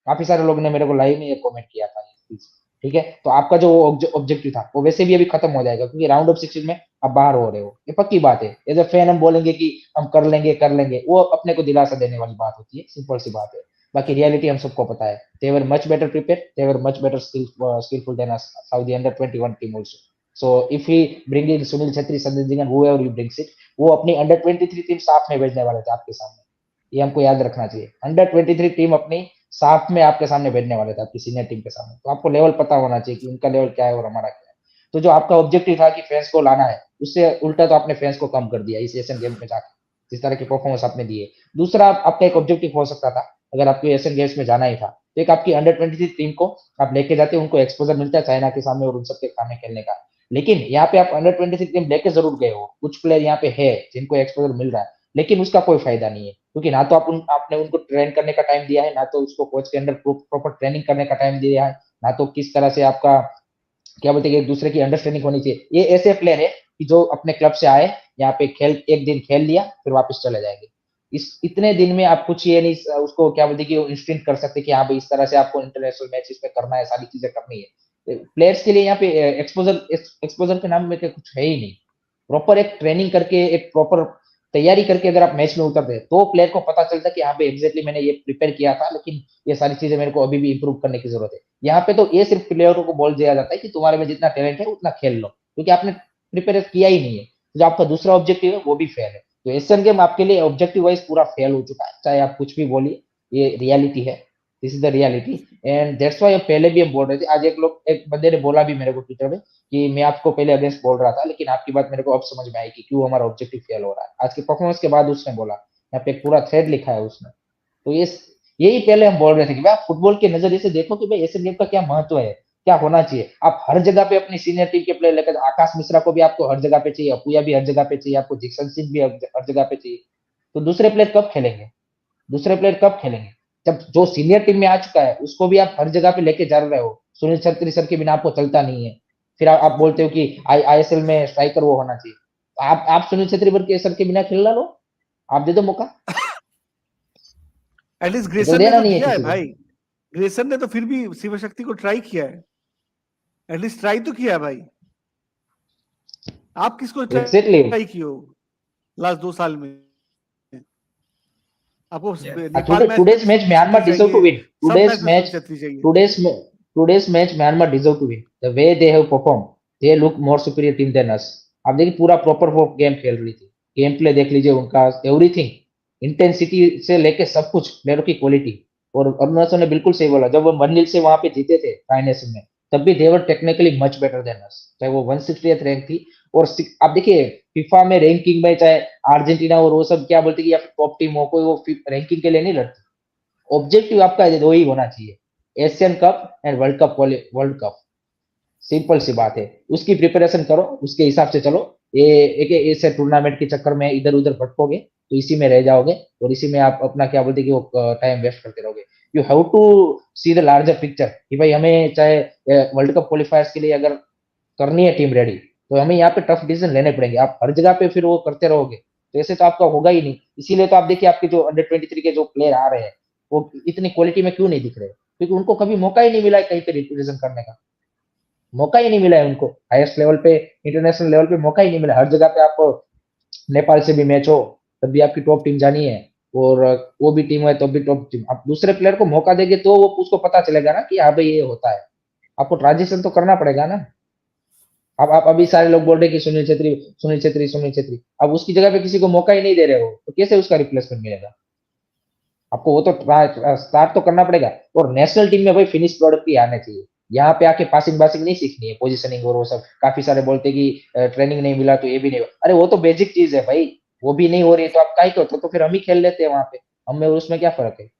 काफी सारे लोगों ने मेरे को लाइव में ये कमेंट किया था इस चीज। ठीक है, तो आपका जो ऑब्जेक्टिव था वो वैसे भी अभी खत्म हो जाएगा, क्योंकि राउंड ऑफ 16 में आप बाहर हो रहे हो, ये पक्की बात है। एज अ फैन हम बोलेंगे कि हम कर लेंगे, वो अपने को दिलासा देने वाली बात होती है, सिंपल सी बात है। बाकी रियलिटी हम सबको पता है, they were much better prepare, they were much better skillful than us, Saudi under 21 team also. So if he bringing Sunil Chhetri, Sandeep Singh and whoever you brings it, वो अपनी अंडर 23 टीम साथ में भेजने वाले थे आपके सामने, ये हमको याद रखना चाहिए। अंडर 23 टीम अपनी साथ में आपके सामने भेजने वाले थे, आपकी सीनियर टीम के सामने। तो आपको लेवल पता होना चाहिए कि उनका लेवल क्या है और हमारा क्या है। तो जो आपका ऑब्जेक्टिव था कि फैंस को लाना है, उससे उल्टा तो आपने फैंस को कम कर दिया इस एशियन गेम्स में जाकर, जिस तरह की परफॉर्मेंस आपने दी है। दूसरा, आपका एक ऑब्जेक्टिव हो सकता था, अगर आपको एशियन गेम्स में जाना ही था, तो एक आपकी अंडर 23 टीम को आप लेके जाते, उनको एक्सपोजर मिलता है चाइना के सामने और उन सबके सामने खेलने का। लेकिन यहाँ पे आप अंडर 23 टीम लेके जरूर गए हो, कुछ प्लेयर यहाँ पे है जिनको एक्सपोजर मिल रहा है, लेकिन उसका कोई फायदा नहीं है, क्योंकि ना तो आपने उनको ट्रेन करने का टाइम दिया है, ना तो उसको कोच के अंदर प्रॉपर ट्रेनिंग करने का टाइम दिया है, ना तो किस तरह से आपका क्या बोलते हैं, एक दूसरे की अंडरस्टैंडिंग होनी चाहिए। ये ऐसे प्लेयर है कि जो अपने क्लब से आए, यहाँ पे खेल, एक दिन खेल लिया, फिर वापस चले जाएंगे। इस इतने दिन में आप कुछ ये नहीं उसको क्या बोलते कि इंस्टिंक्ट कर सकते कि हाँ भाई इस तरह से आपको इंटरनेशनल मैचेस में करना है, सारी चीजें करनी है। प्लेयर्स के लिए यहाँ पे एक्सपोजर के नाम में कुछ है ही नहीं। प्रॉपर एक ट्रेनिंग करके, एक प्रॉपर तैयारी करके अगर आप मैच में उतरते हैं, तो प्लेयर को पता चलता है कि हाँ भाई एग्जैक्टली मैंने ये प्रिपेयर किया था, लेकिन ये सारी चीजें मेरे को अभी भी इंप्रूव करने की जरूरत है। यहाँ पे तो ये सिर्फ प्लेयरों को बोल दिया जाता है कि तुम्हारे में जितना टैलेंट है उतना खेल लो, क्योंकि आपने प्रिपेयर किया ही नहीं है। जो आपका दूसरा ऑब्जेक्टिव है वो भी फेल है। तो एशियन गेम आपके लिए ऑब्जेक्टिव वाइज पूरा फेल हो चुका है, चाहे आप कुछ भी बोलिए, ये रियलिटी है। This is the reality and that's why पहले भी हम बोल रहे थे। आज एक बंदे ने बोला भी मेरे को ट्विटर में कि मैं आपको पहले अगेंस्ट बोल रहा था, लेकिन आपकी बात मेरे को अब समझ में आई कि क्यों हमारा ऑब्जेक्टिव फेल हो रहा है। आज के परफॉर्मेंस के बाद उसने बोला, यहाँ पे एक पूरा थ्रेड लिखा है उसने। तो ये यही पहले हम बोल रहे थे कि भाई आप फुटबॉल के नजरिए से देखो कि भाई एशियन गेम का क्या महत्व है, क्या होना चाहिए। आप हर जगह पे अपनी सीनियर टीम के प्लेयर लेकर, आकाश मिश्रा को भी आपको हर जगह पे चाहिए, अपूया भी हर जगह पे चाहिए, आपको जिक्सन सिंह भी हर जगह पे चाहिए। तो दूसरे प्लेयर कब खेलेंगे? दूसरे प्लेयर कब खेलेंगे जब जो सीनियर टीम में आ चुका है उसको भी आप हर जगह पे लेके जा रहे हो? सुनील छेत्री सर के बिना आपको चलता नहीं है। फिर आप बोलते हो कि आईएसएल में स्ट्राइकर वो होना चाहिए। आप सुनील छेत्री सर के बिना खेलना लो, आप दे दो मौका। एटलीस्ट ये तो ग्रेसन ने देना तो नहीं है दिया है किसी को। भाई। ग्रेसन ने तो फिर भी शिव शक्ति को ट्राई किया है, एटलीस्ट ट्राई तो किया है भाई। आप किसको एग्जैक्टली। ट्राई किए हो लास्ट 2 साल में? आपको Yeah. नेपाल मैच में Today's भी match Sunil Chhetri Myanmar deserve to चाहिए, win. सब मैच में सुनील छेत्री चाहिए। Today's match Myanmar deserve to win. The way they have performed, they look more superior team than us. आप देखिए पूरा प्रॉपर वो गेम खेल रही थी, गेम प्ले देख लीजिए उनका, एवरीथिंग, इंटेंसिटी से लेके सब कुछ, प्लेयरों की क्वालिटी। और अरुणाचल ने बिल्कुल सही बोला, जब वो 1-0 से वहां पे जीते थे फाइनेंस में, तब भी they were technically much better than us, चाहे वो 160th रैंक थी। और आप देखिए फीफा में रैंकिंग में, चाहे अर्जेंटीना और वो सब क्या बोलते कि या फिर टॉप टीम हो कोई, वो रैंकिंग के लिए नहीं लड़ती। ऑब्जेक्टिव आपका दो ही होना चाहिए, Asian cup and world cup. Simple सी बात है, उसकी प्रिपरेशन करो, उसके हिसाब से चलो। ये एक ऐसे टूर्नामेंट के चक्कर में इधर उधर भटकोगे तो इसी में रह जाओगे, और इसी में आप अपना क्या बोलते कि वो टाइम वेस्ट करते रहोगे। You have to see the larger picture कि भाई हमें चाहे वर्ल्ड कप क्वालिफायर्स के लिए अगर करनी है टीम रेडी, तो हमें यहाँ पे टफ डिसीजन लेने पड़ेंगे। आप हर जगह पे फिर वो करते रहोगे तो ऐसे तो आपका होगा ही नहीं। इसीलिए तो आप देखिए आपके जो अंडर 23 के जो प्लेयर आ रहे हैं वो इतनी क्वालिटी में क्यों नहीं दिख रहे? क्योंकि उनको कभी मौका ही नहीं मिला है कहीं पे रिप्रेजेंट करने का, मौका ही नहीं मिला है उनको। हाईएस्ट लेवल पे, इंटरनेशनल लेवल पे मौका ही नहीं मिला। हर जगह पे आपको नेपाल से भी मैच हो तब भी आपकी टॉप टीम जानी है, और वो भी टीम है तब भी टॉप टीम। आप दूसरे प्लेयर को मौका देंगे तो वो उसको पता चलेगा ना कि हाँ भाई ये होता है। आपको ट्रांजिशन तो करना पड़ेगा ना। अब अभी सारे लोग बोल रहे हैं कि सुनील छेत्री, सुनील छेत्री, सुनील छेत्री, अब उसकी जगह पे किसी को मौका ही नहीं दे रहे हो, तो कैसे उसका रिप्लेसमेंट मिलेगा? आपको वो तो स्टार्ट तो करना पड़ेगा। और नेशनल टीम में भाई फिनिश प्रोडक्ट ही आने चाहिए। यहाँ पे आके पासिंग बासिंग नहीं सीखनी है, पोजीशनिंग और वो सब। काफी सारे बोलते हैं कि ट्रेनिंग नहीं मिला तो ये भी नहीं हो, अरे वो तो बेसिक चीज है भाई। वो भी नहीं हो रही तो आप काहे को, तो फिर हम ही खेल लेते हैं वहां पे। हमें और उसमें क्या फर्क है?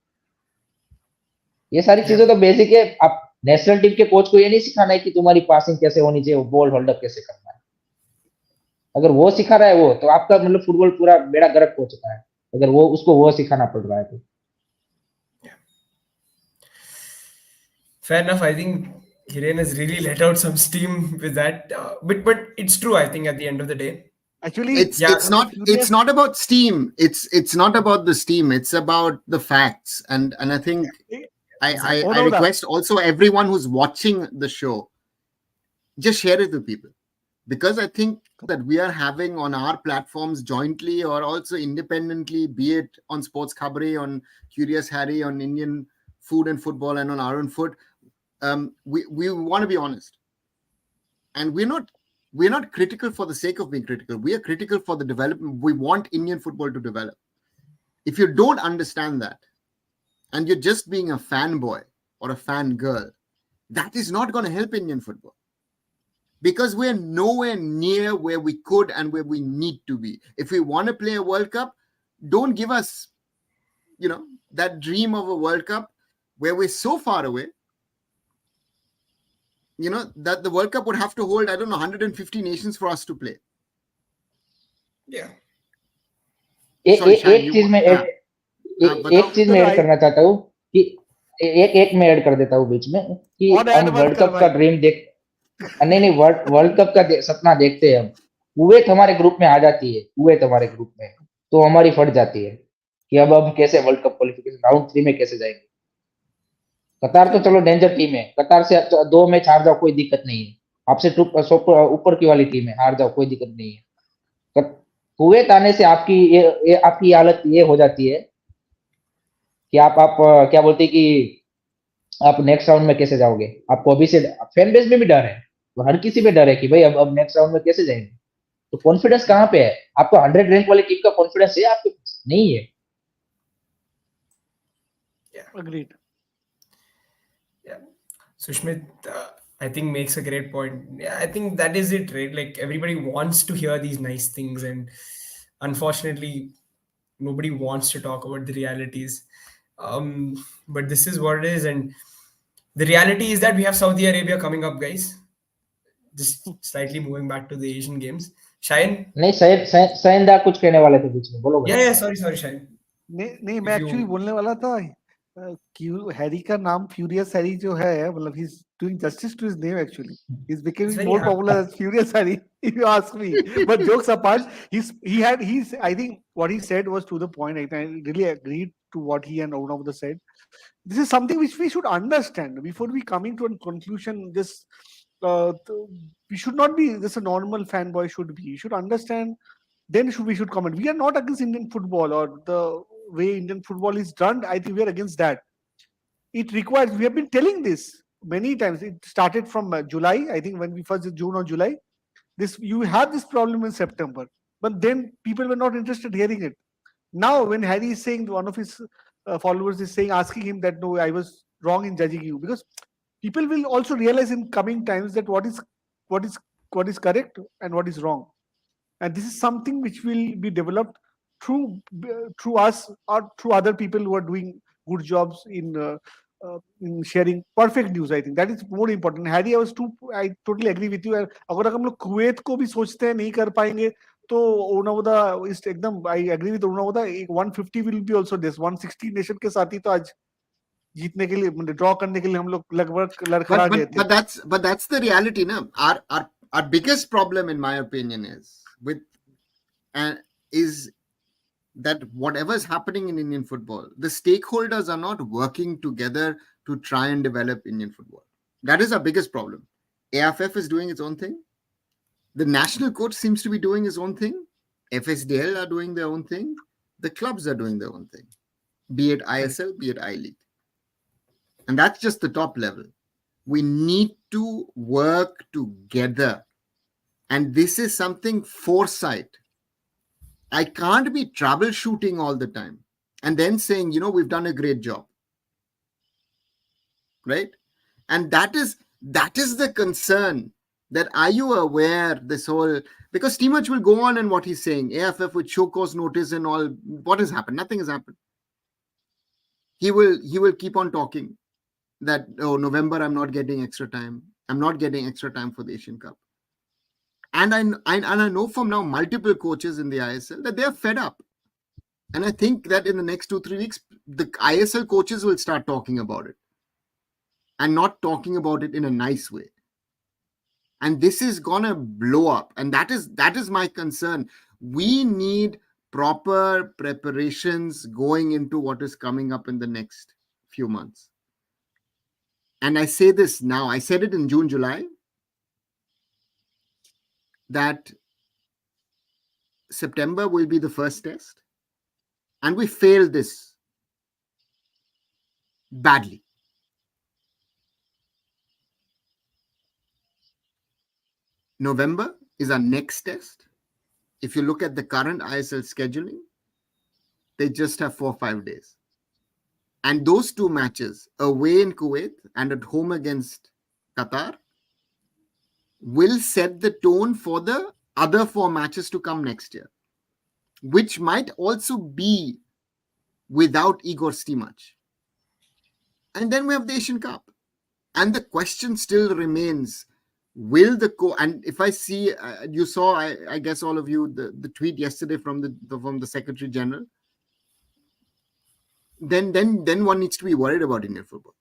ये सारी Yeah. चीजें तो बेसिक है। आप नेशनल टीम के कोच को ये नहीं सिखाना है कि तुम्हारी पासिंग कैसे होनी चाहिए, बॉल होल्डअप कैसे करना है। अगर वो सिखा रहा है वो, तो आपका मतलब फुटबॉल पूरा बेड़ा गर्क हो चुका है, अगर वो उसको वो सिखाना पड़ रहा है तो। Fair enough. I think Hiren has really let out some steam with that. But it's true. I think at the end of the day, Actually, it's yeah, it's not it's not about steam. It's not about the steam. It's about the facts. And I think exactly. I request also everyone who's watching the show, just share it with people, because I think that we are having on our platforms jointly or also independently, be it on SportsKhabri, on Curious Harry, on Indian Food and Football, and on our own foot. We want to be honest, and we're not critical for the sake of being critical. We are critical for the development. We want Indian football to develop. If you don't understand that, and you're just being a fanboy or a fangirl, that is not going to help Indian football, because we're nowhere near where we could and where we need to be. If we want to play a World Cup, don't give us, that dream of a World Cup where we're so far away, that the World Cup would have to hold, I don't know, 150 nations for us to play. Yeah. Sorry, Shine, एक चीज में एक चीज में add करना चाहता हूँ कि एक एक में ऐड कर देता हूँ बीच में कि हम वर्ल्ड कप का ड्रीम देख, नहीं नहीं, वर्ल्ड कप का सपना देखते हैं हम। कुवैत हमारे ग्रुप में आ जाती है, कुवैत हमारे ग्रुप में, तो हमारी फट जाती है कि अब हम कैसे वर्ल्ड कप क्वालिफिकेशन राउंड 3 में कैसे जाएंगे। कतार तो चलो डेंजर टीम है, कतार से 2 मैच हार जाओ कोई दिक्कत नहीं है, आपसे ऊपर की वाली टीम है, हार जाओ कोई दिक्कत नहीं है। कुवैत आने से आपकी आपकी हालत ये हो जाती है कि आप क्या बोलते हैं कि आप नेक्स्ट राउंड में कैसे जाओगे। आपको अभी से फैन बेस में भी डर है, तो हर किसी पे डर है कि भाई अब नेक्स्ट राउंड में कैसे जाएंगे। तो कॉन्फिडेंस कहाँ पे है? आपको 100 रैंक वाली टीम का कॉन्फिडेंस है आपके पास? नहीं है। Agreed. Yeah. Sushmit, I think makes a great point. Yeah, I think that is it, right? Like everybody wants to hear these nice things, and unfortunately, nobody wants to talk about the realities. But this is what it is, and the reality is that we have Saudi Arabia coming up, guys. Just slightly moving back to the Asian Games. Shine? नहीं, सैनदा कुछ कहने वाले थे बीच में, बोलो भाई। Yeah, sorry, Shine. नहीं मैं एक्चुअली बोलने वाला था क्यों हैरी का नाम फ्यूरियस हैरी जो है, मतलब he is doing justice to his name actually. He is becoming more popular as furious Harry if you ask me. But jokes apart, he's I think what he said was to the point. I really agreed to what he and Arunavada said. This is something which we should understand before we coming to a conclusion. We should not be this a normal fanboy should be. You should understand. Then we should comment. We are not against Indian football or the way Indian football is done. I think we are against that. It requires. We have been telling this many times. It started from July. I think when we first June or July. You have this problem in September, but then people were not interested hearing it. Now when Harry is saying, one of his followers is saying, asking him that no, I was wrong in judging you, because people will also realize in coming times that what is correct and what is wrong, and this is something which will be developed through us or through other people who are doing good jobs in sharing perfect news. I think that is more important. Harry, I totally agree with you. अगर हम लोग Kuwait को भी सोचते हैं नहीं कर पाएंगे तो ओनावदा इस एकदम आई एग्री विद ओनावदा. 150 will be also this 160 nation के साथ ही तो आज जीतने के लिए ड्रॉ करने के लिए हम लोग लगभग लड़खड़ा गए थे. But that's the reality, na. Our biggest problem, in my opinion, is that whatever is happening in Indian football, the stakeholders are not working together to try and develop Indian football. That is our biggest problem. AFF is doing its own thing. The national coach seems to be doing his own thing. FSDL are doing their own thing. The clubs are doing their own thing, be it ISL, be it I League. And that's just the top level. We need to work together. And this is something foresight. I can't be troubleshooting all the time and then saying, we've done a great job. Right? And that is the concern. That are you aware this whole, because Steamach will go on and what he's saying, AFF with show cause notice and all, what has happened? Nothing has happened. He will keep on talking that, oh, November I'm not getting extra time. I'm not getting extra time for the Asian Cup. And I know from now multiple coaches in the ISL that they are fed up. And I think that in the next 2-3 weeks, the ISL coaches will start talking about it. And not talking about it in a nice way. And this is gonna blow up. And that is my concern. We need proper preparations going into what is coming up in the next few months. And I say this now, I said it in June, July, that September will be the first test. And we failed this badly. November is our next test. If you look at the current ISL scheduling, they just have 4 or 5 days. And those two matches, away in Kuwait and at home against Qatar, will set the tone for the other 4 matches to come next year, which might also be without Igor Stimac. And then we have the Asian Cup. And the question still remains, will the and if I see, you saw, I guess all of you, the tweet yesterday from the Secretary General, then one needs to be worried about Indian football.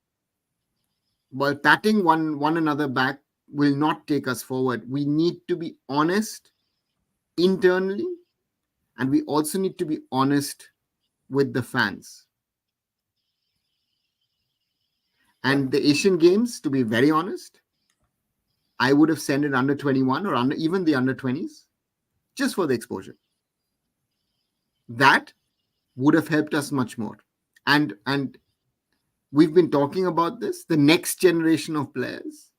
While patting one another back will not take us forward. We need to be honest internally, and we also need to be honest with the fans. And the Asian Games, to be very honest, I would have sent it under 21 or even the under 20s just for the exposure. That would have helped us much more. And we've been talking about this, the next generation of players.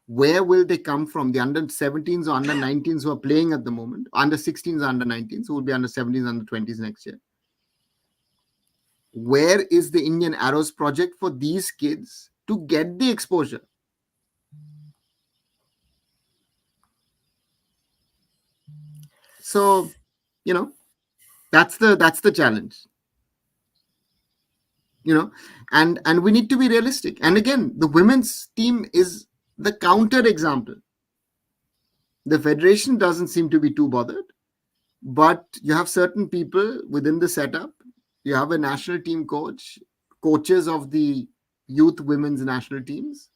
Where will they come from? The under 17s or under 19s who are playing at the moment, under 16s or under 19s, who will be under 17s, under 20s next year. Where is the Indian Arrows project for these kids to get the exposure? So, that's the challenge. And we need to be realistic. And again, the women's team is the counter example. The federation doesn't seem to be too bothered, but you have certain people within the setup. You have a national team coach, coaches of the youth women's national teams.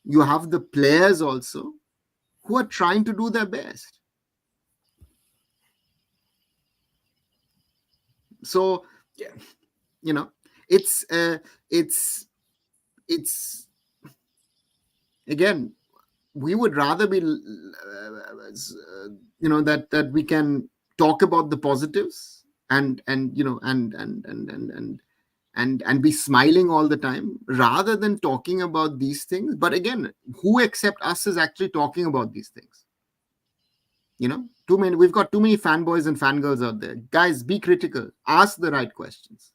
You have the players also who are trying to do their best. So, it's again, we would rather be, that we can talk about the positives and be smiling all the time rather than talking about these things. But again, who except us is actually talking about these things? We've got too many fanboys and fangirls out there. Guys, be critical. Ask the right questions.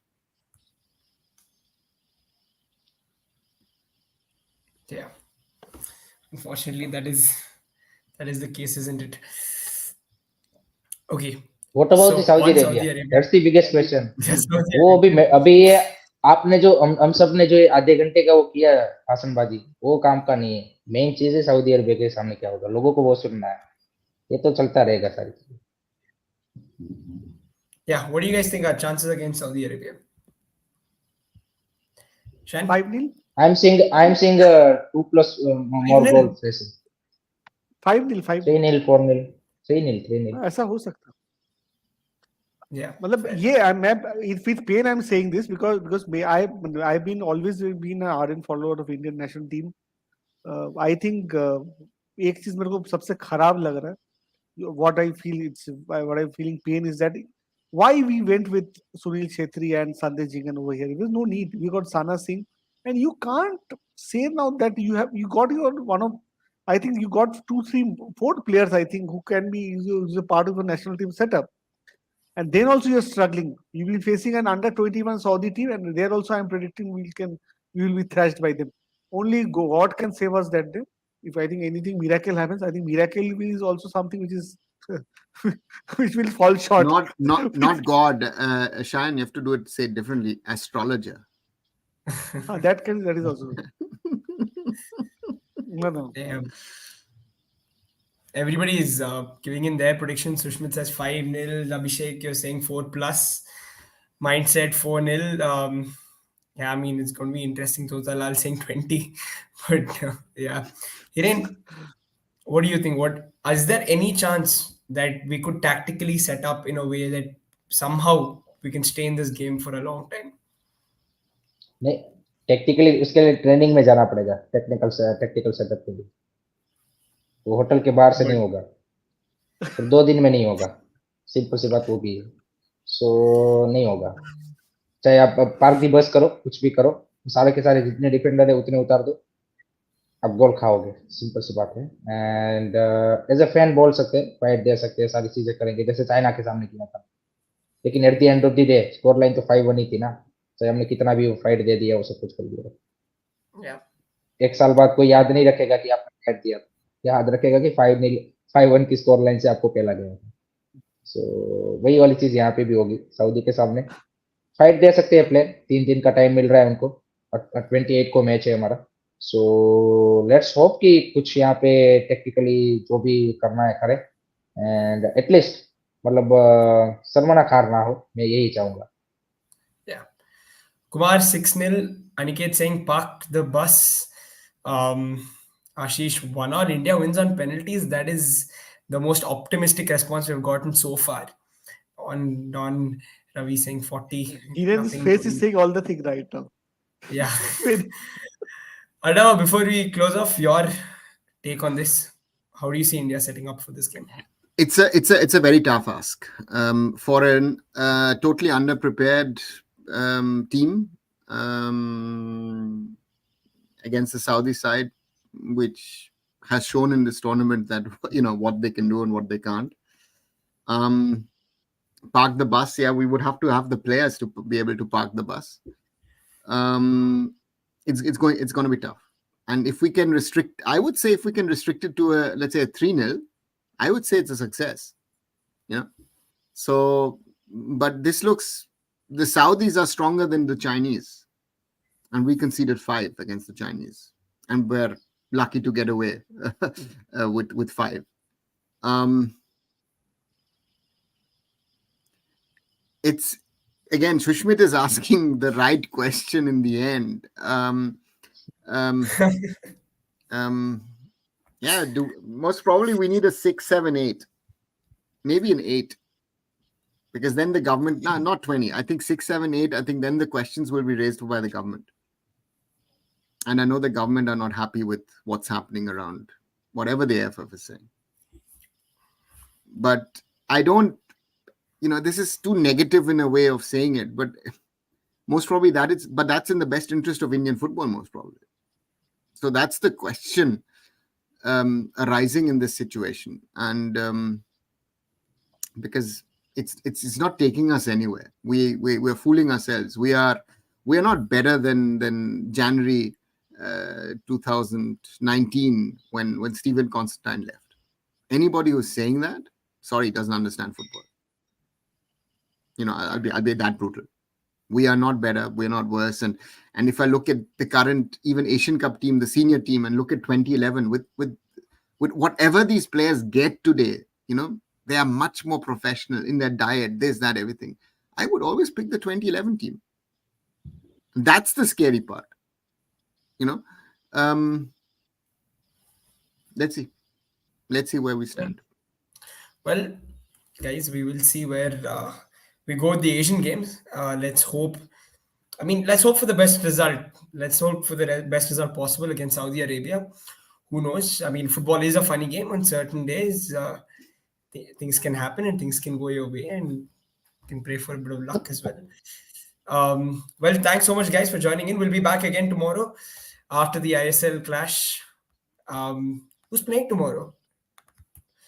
Yeah. Unfortunately, that is the case, isn't it? Okay. What about So, the Saudi one Arabia? That's the biggest question. Yes, वो अभी ये आपने जो हम सब ने जो आधे घंटे का वो किया भाषणबाजी, वो काम का नहीं है. मेन चीज है सऊदी अरबिया के सामने क्या होगा, लोगों को वो सुनना है. ये तो चलता रहेगा सारी चीजें. Yeah, what do you guys think are chances against Saudi Arabia? Shan? 5-0. I'm seeing 2+ more 5-0? goals. 5-0, 3-0, 4-0, 3-0, 3-0. ऐसा हो सकता. Yeah. मतलब ये with pain I'm saying this because I've been always been an ardent follower of Indian national team. I think एक चीज मेरे को सबसे खराब लग रहा है. What I'm feeling pain is that why we went with Sunil Chhetri and Sandesh Jingan over here. There was no need. We got Sana Singh and you can't say now that you got your one of, I think you got two, three, four players, I think, who can be is a part of the national team setup. And then also you're struggling. You will be facing an under 21 Saudi team, and there also I'm predicting we will be thrashed by them. Only God can save us that day. If I think anything miracle happens, I think miracle is also something which is which will fall short. Not God, Shayan. You have to do it. Say it differently. Astrologer. That is also no. Yeah. Everybody is giving in their predictions. Sushmit says 5-0. Abhishek, you're saying 4 plus. Mindset 4-0. Yeah, I mean, it's going to be interesting. Total, I'll saying 20. But yeah. Hiren, what do you think? What is there any chance that we could tactically set up in a way that somehow we can stay in this game for a long time? नहीं, technically उसके लिए training में जाना पड़ेगा, technical setup के लिए। वो hotel के बाहर से नहीं होगा, फिर 2 दिन में नहीं होगा, सिंपल सी बात वो भी है। सो नहीं होगा, चाहे आप पार्क दी बस करो, कुछ भी करो, सारे के सारे जितने डिफेंडर है उतने उतार दो, आप गोल खाओगे, सिंपल सी बात है। एंड एज अ फैन बोल सकते हैं, फाइट दे सकते हैं, सारी चीजें करेंगे जैसे चाइना के सामने किया था, लेकिन at the end of the day score line तो 5-1 ही थी ना, चाहे हमने कितना भी फाइट दे दिया, वो सब कुछ कर दिया। Yeah. 1 साल बाद कोई याद नहीं रखेगा कि आपने फाइट दिया, याद रखेगा कि 5-1 की स्कोर लाइन से आपको पहला गया। सो वही वाली चीज यहाँ पे भी होगी, सऊदी के सामने फाइट दे सकते हैं प्लेयर, 3 दिन का टाइम मिल रहा है उनको, और 28 को मैच है हमारा। सो लेट्स होप कि कुछ यहाँ पे टेक्निकली जो भी करना है करें, एंड एटलीस्ट मतलब शर्मनाक ना हो, मैं यही चाहूंगा। Yeah. Kumar 6-0. Aniket saying park the bus. Ashish 1-1. India wins on penalties. That is the most optimistic response we've gotten so far. On Ravi saying 40. Hiren's Nothing. face is saying all the things right now. Yeah. Adama, before we close off, your take on this. How do you see India setting up for this game? It's a very tough ask for an totally underprepared team against the Saudi side, which has shown in this tournament that what they can do and what they can't. Park the bus, yeah, we would have to have the players to be able to park the bus. It's going to be tough, and if we can restrict, I would say if we can restrict it to let's say a 3-0, I would say it's a success. So, but the Saudis are stronger than the Chinese, and we conceded 5 against the Chinese, and we're lucky to get away with 5. It's again, Shushmit is asking the right question in the end. Yeah, most probably we need a 6, 7, 8, maybe an 8, because then the government, not 20, I think 6, 7, 8, I think then the questions will be raised by the government. And I know the government are not happy with what's happening around, whatever the AFF is saying. But I don't, this is too negative in a way of saying it, but most probably that's in the best interest of Indian football, most probably. So that's the question arising in this situation, and because it's not taking us anywhere. We're fooling ourselves. We are not better than January 2019 when Stephen Constantine left. Anybody who's saying that, sorry, doesn't understand football. I'll be that brutal. We are not better. We're not worse. And if I look at the current even Asian Cup team, the senior team, and look at 2011 with whatever these players get today, they are much more professional in their diet, this, that, everything. I would always pick the 2011 team. That's the scary part. Let's see where we stand. Well, guys, we will see where we go with the Asian Games. Let's hope for the best result. Let's hope for the best result possible against Saudi Arabia. Who knows? I mean, football is a funny game. On certain days, things can happen and things can go your way, and you can pray for a bit of luck as well. Well, thanks so much, guys, for joining in. We'll be back again tomorrow after the ISL clash. Who's playing tomorrow?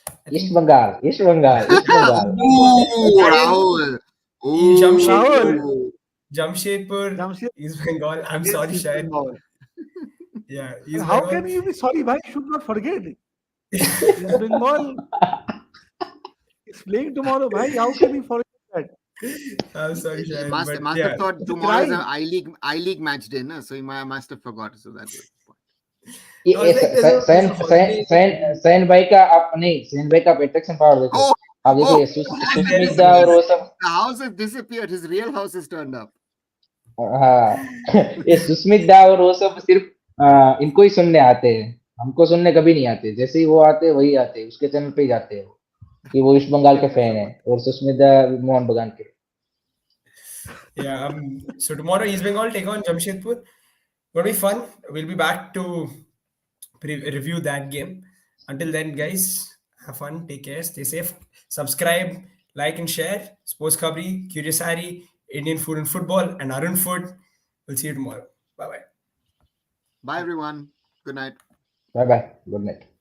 I East think Bengal, East Bengal, East Bengal. Ooh, Ryan, Rahul. Ooh. Rahul. Jamshedpur, Jamshedpur East Bengal. I'm against sorry, East Shayan. Bengal. Yeah, And East how Bengal. can you be sorry, bhai? You should not forget. East Bengal is playing tomorrow, bhai. How can you forget that? I'm sorry, He Shayan, must but must yeah. have thought It's a tomorrow is a crime. I League match day, no? So he must have forgot. So that was the point. I was like, there's a holiday. सैन भाई का आप नहीं San भाई का आप attraction power देखो Oh, आप देखो oh, ये oh, There सुस्मित is दा there और is वो सब the house has disappeared. His real house has turned up. हाँ ये सुस्मित दा और वो सब सिर्फ इनको ही सुनने आते हैं हमको सुनने कभी नहीं आते जैसे ही वो आते हैं वही आते हैं उसके चैनल पे ही जाते हैं कि वो ईस्ट बंगाल के फैन है और सुस्मित दा मोहन बगान के yeah. So tomorrow East Bengal take on Jamshedpur. Gonna be fun. We'll be back to review that game. Until then, guys, have fun. Take care. Stay safe. Subscribe, like, and share. Sports Khabri, Curious Harry, Indian Food and Football, and Arun Food. We'll see you tomorrow. Bye bye. Bye, everyone. Good night. Bye bye good night